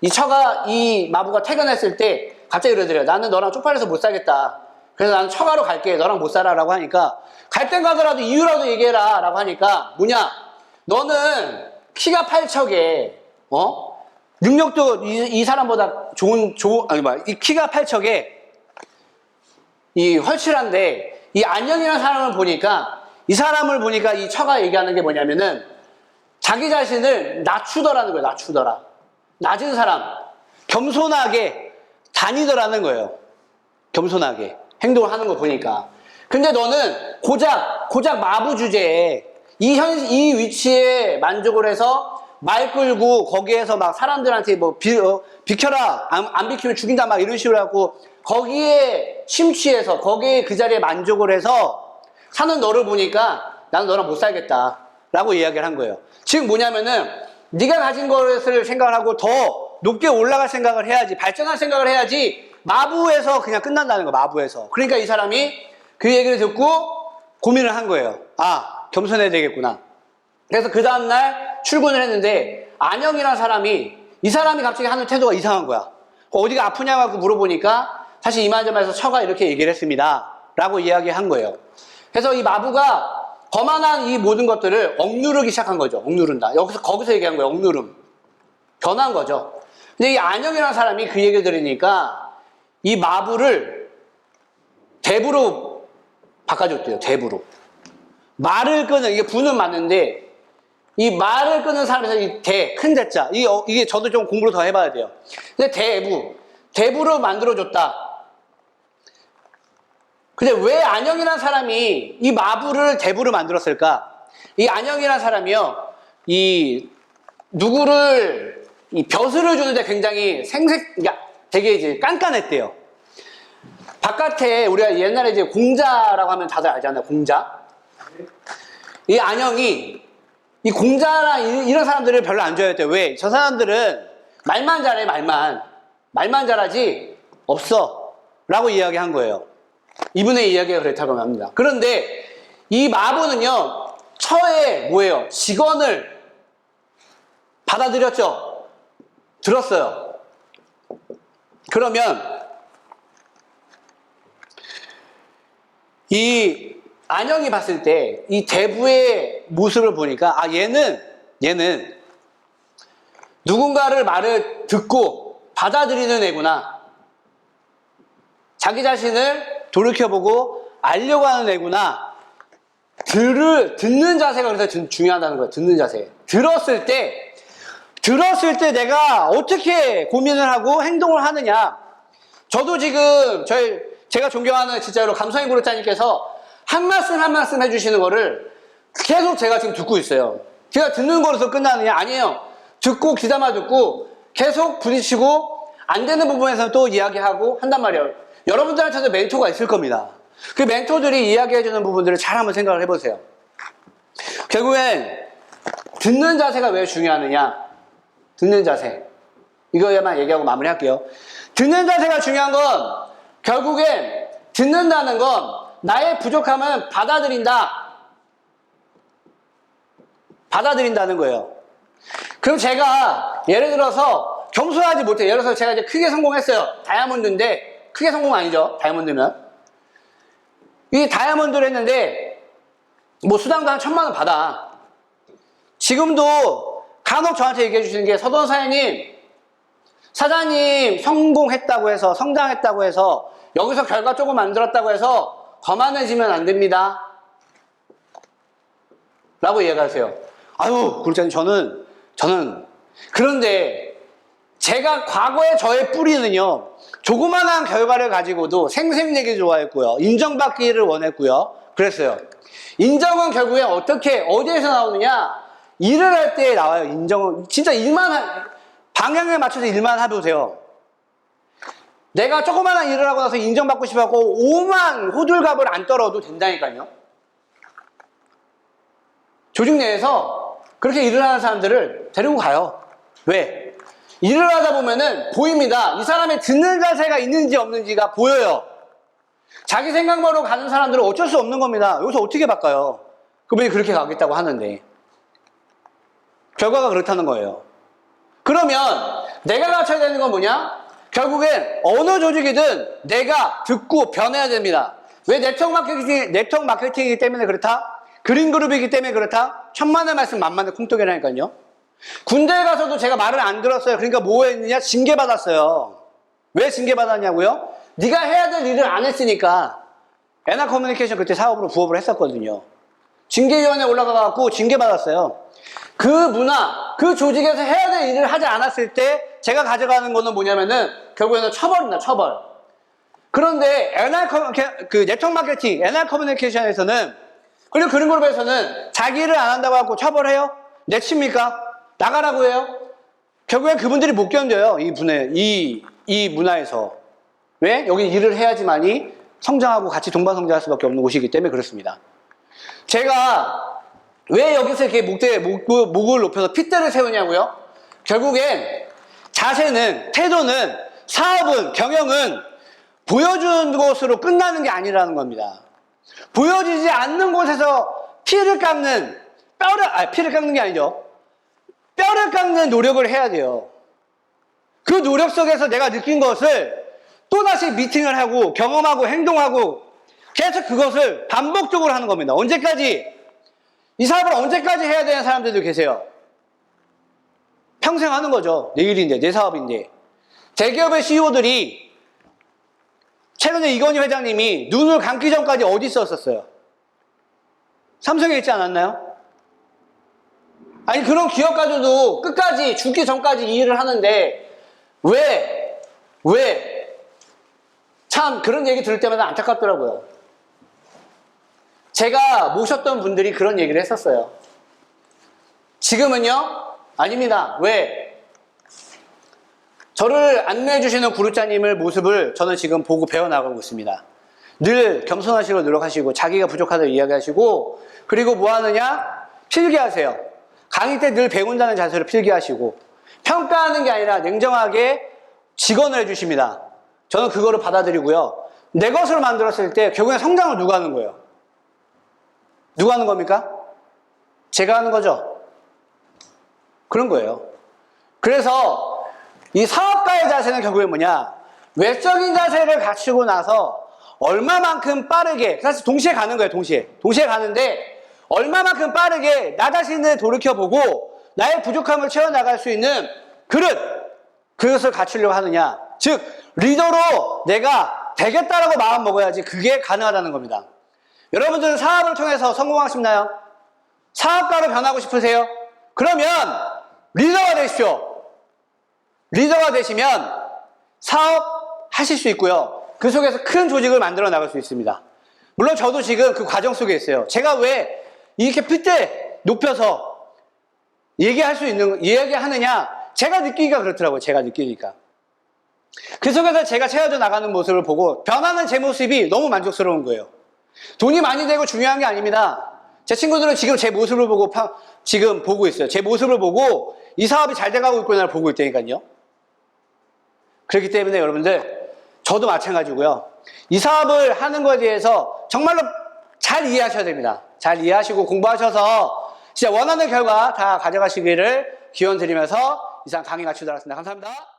이 처가, 이 마부가 퇴근했을 때 갑자기 이러더래요. 나는 너랑 쪽팔려서 못 살겠다. 그래서 나는 처가로 갈게. 너랑 못 살아. 라고 하니까, 갈 땐 가더라도 이유라도 얘기해라. 라고 하니까, 뭐냐? 너는 키가 8척에, 능력도 이 사람보다 이 키가 8척에, 이 헐칠한데, 이 안영이라는 사람을 보니까, 이 처가 얘기하는 게 뭐냐면은, 자기 자신을 낮추더라는 거예요. 낮은 사람, 겸손하게 다니더라는 거예요. 겸손하게 행동을 하는 거 보니까. 근데 너는 고작 마부 주제에 이 위치에 만족을 해서 말 끌고 거기에서 막 사람들한테 뭐 비켜라, 안 비키면 죽인다 막 이런 식으로 하고 거기에 심취해서 거기에 그 자리에 만족을 해서 사는 너를 보니까 나는 너랑 못 살겠다 라고 이야기를 한 거예요. 지금 뭐냐면은 네가 가진 것을 생각을 하고 더 높게 올라갈 생각을 해야지, 발전할 생각을 해야지 마부에서 그냥 끝난다는 거야, 마부에서. 그러니까 이 사람이 그 얘기를 듣고 고민을 한 거예요. 아, 겸손해야 되겠구나. 그래서 그 다음날 출근을 했는데 안영이라는 사람이, 이 사람이 갑자기 하는 태도가 이상한 거야. 어디가 아프냐고 물어보니까 사실 이만저만해서 처가 이렇게 얘기를 했습니다 라고 이야기한 거예요. 그래서 이 마부가 거만한 이 모든 것들을 억누르기 시작한 거죠. 억누른다. 거기서 얘기한 거예요. 억누름. 변한 거죠. 근데 이 안영이라는 사람이 그 얘기를 들으니까 이 마부를 대부로 바꿔줬대요. 대부로. 말을 끄는, 이게 부는 맞는데 이 말을 끄는 사람에서 이 대, 큰 대자, 이게 저도 좀 공부를 더 해봐야 돼요. 근데 대부로 만들어줬다. 근데 왜 안영이라는 사람이 이 마부를 대부로 만들었을까? 이 안영이라는 사람이요, 누구를, 벼슬을 주는데 굉장히 되게 이제 깐깐했대요. 바깥에 우리가 옛날에 이제 공자라고 하면 다들 알잖아요. 공자. 이 안영이 이 공자랑 이런 사람들을 별로 안 좋아했대요. 왜? 저 사람들은 말만 잘해, 말만 잘하지 없어 라고 이야기한 거예요. 이분의 이야기가 그렇다고 합니다. 그런데 이 마부는요, 처에 뭐예요? 직언을 받아들였죠. 들었어요. 그러면 이 안영이 봤을 때 이 대부의 모습을 보니까, 아, 얘는 누군가를 말을 듣고 받아들이는 애구나. 자기 자신을 돌이켜보고 알려고 하는 애구나. 듣는 자세가 그래서 중요하다는 거예요. 듣는 자세. 들었을 때 내가 어떻게 고민을 하고 행동을 하느냐. 저도 지금 제가 존경하는 진짜로 감성인 구루타님께서 한 말씀 해주시는 거를 계속 제가 지금 듣고 있어요. 제가 듣는 거로서 끝나느냐? 아니에요. 귀담아 듣고 계속 부딪히고 안 되는 부분에서는 또 이야기하고 한단 말이에요. 여러분들한테도 멘토가 있을 겁니다. 그 멘토들이 이야기해주는 부분들을 잘 한번 생각을 해보세요. 결국엔 듣는 자세가 왜 중요하느냐? 듣는 자세. 이거에만 얘기하고 마무리할게요. 듣는 자세가 중요한 건 결국엔 듣는다는 건 나의 부족함은 받아들인다는 거예요. 그럼 제가 예를 들어서 겸손하지 못해요. 예를 들어서 제가 이제 크게 성공했어요. 다이아몬드인데, 크게 성공 아니죠. 다이아몬드면. 이 다이아몬드를 했는데 뭐 수당도 한 1,000만 원 받아. 지금도 간혹 저한테 얘기해 주시는 게, 서돈 사장님 성공했다고 해서, 성장했다고 해서, 여기서 결과 조금 만들었다고 해서 거만해지면 안 됩니다 라고 이야기하세요. 아유, 그렇잖아요. 저는 그런데 제가 과거의 저의 뿌리는요, 조그만한 결과를 가지고도 생색내기 좋아했고요, 인정받기를 원했고요. 그랬어요. 인정은 결국에 어디에서 나오느냐? 일을 할 때 나와요. 인정은 진짜 방향에 맞춰서 일만 해보세요. 내가 조그마한 일을 하고 나서 인정받고 싶어하고 오만 호들갑을 안 떨어도 된다니까요. 조직 내에서 그렇게 일을 하는 사람들을 데리고 가요. 왜? 일을 하다 보면은 보입니다. 이 사람의 듣는 자세가 있는지 없는지가 보여요. 자기 생각만으로 가는 사람들은 어쩔 수 없는 겁니다. 여기서 어떻게 바꿔요? 그분이 그렇게 가겠다고 하는데 결과가 그렇다는 거예요. 그러면 내가 갖춰야 되는 건 뭐냐? 결국엔 어느 조직이든 내가 듣고 변해야 됩니다. 왜? 네트워크 마케팅이기 때문에 그렇다? 그린그룹이기 때문에 그렇다? 천만의 말씀 만만의 콩떡이라니까요. 군대에 가서도 제가 말을 안 들었어요. 그러니까 뭐 했느냐? 징계받았어요. 왜 징계받았냐고요? 네가 해야 될 일을 안 했으니까. 에나 커뮤니케이션 그때 사업으로 부업을 했었거든요. 징계위원회에 올라가갖고 징계받았어요. 그 문화, 그 조직에서 해야 될 일을 하지 않았을 때 제가 가져가는 거는 뭐냐면은 결국에는 처벌입니다. 처벌. 그런데 네트워크 마케팅, NR 커뮤니케이션에서는, 그리고 그린그룹에서는 자기 일을 안 한다고 하고 처벌해요? 내칩니까? 나가라고 해요? 결국엔 그분들이 못 견뎌요. 이 문화에서. 왜? 여기 일을 해야지만이 성장하고 같이 동반성장할 수밖에 없는 곳이기 때문에 그렇습니다. 제가 왜 여기서 이렇게 목을 높여서 핏대를 세우냐고요? 결국엔 자세는, 태도는, 사업은, 경영은 보여주는 것으로 끝나는 게 아니라는 겁니다. 보여지지 않는 곳에서 피를 깎는 게 아니죠. 뼈를 깎는 노력을 해야 돼요. 그 노력 속에서 내가 느낀 것을 또다시 미팅을 하고 경험하고 행동하고 계속 그것을 반복적으로 하는 겁니다. 언제까지? 이 사업을 언제까지 해야 되는 사람들도 계세요. 평생 하는 거죠. 내 일인데, 내 사업인데. 대기업의 CEO들이 최근에 이건희 회장님이 눈을 감기 전까지 어디 있었어요? 삼성에 있지 않았나요? 아니, 그런 기업 가지고도 끝까지 죽기 전까지 이 일을 하는데 왜? 참 그런 얘기 들을 때마다 안타깝더라고요. 제가 모셨던 분들이 그런 얘기를 했었어요. 지금은요? 아닙니다. 왜? 저를 안내해 주시는 구루자님을 모습을 저는 지금 보고 배워나가고 있습니다. 늘 겸손하시고 노력하시고 자기가 부족하다고 이야기하시고, 그리고 뭐 하느냐? 필기하세요. 강의 때 늘 배운다는 자세로 필기하시고, 평가하는 게 아니라 냉정하게 직언을 해주십니다. 저는 그거를 받아들이고요. 내 것으로 만들었을 때 결국엔 성장을 누가 하는 거예요? 누가 하는 겁니까? 제가 하는 거죠. 그런 거예요. 그래서 이 사업가의 자세는 결국엔 뭐냐? 외적인 자세를 갖추고 나서 얼마만큼 빠르게, 사실 동시에 가는 거예요. 동시에 가는데 얼마만큼 빠르게 나 자신을 돌이켜보고 나의 부족함을 채워나갈 수 있는 그것을 갖추려고 하느냐. 즉 리더로 내가 되겠다라고 마음 먹어야지 그게 가능하다는 겁니다. 여러분들은 사업을 통해서 성공하고 싶나요? 사업가로 변하고 싶으세요? 그러면 리더가 되십시오. 리더가 되시면 사업하실 수 있고요. 그 속에서 큰 조직을 만들어 나갈 수 있습니다. 물론 저도 지금 그 과정 속에 있어요. 제가 왜 이렇게 핏대 높여서 얘기하느냐? 제가 느끼기가 그렇더라고요. 제가 느끼니까. 그 속에서 제가 채워져 나가는 모습을 보고 변하는 제 모습이 너무 만족스러운 거예요. 돈이 많이 되고 중요한 게 아닙니다. 제 친구들은 지금 제 모습을 보고 지금 보고 있어요. 제 모습을 보고 이 사업이 잘 돼가고 있구나를 보고 있다니까요. 그렇기 때문에 여러분들, 저도 마찬가지고요. 이 사업을 하는 것에 대해서 정말로 잘 이해하셔야 됩니다. 잘 이해하시고 공부하셔서 진짜 원하는 결과 다 가져가시기를 기원 드리면서 이상 강의 마치도록 하겠습니다. 감사합니다.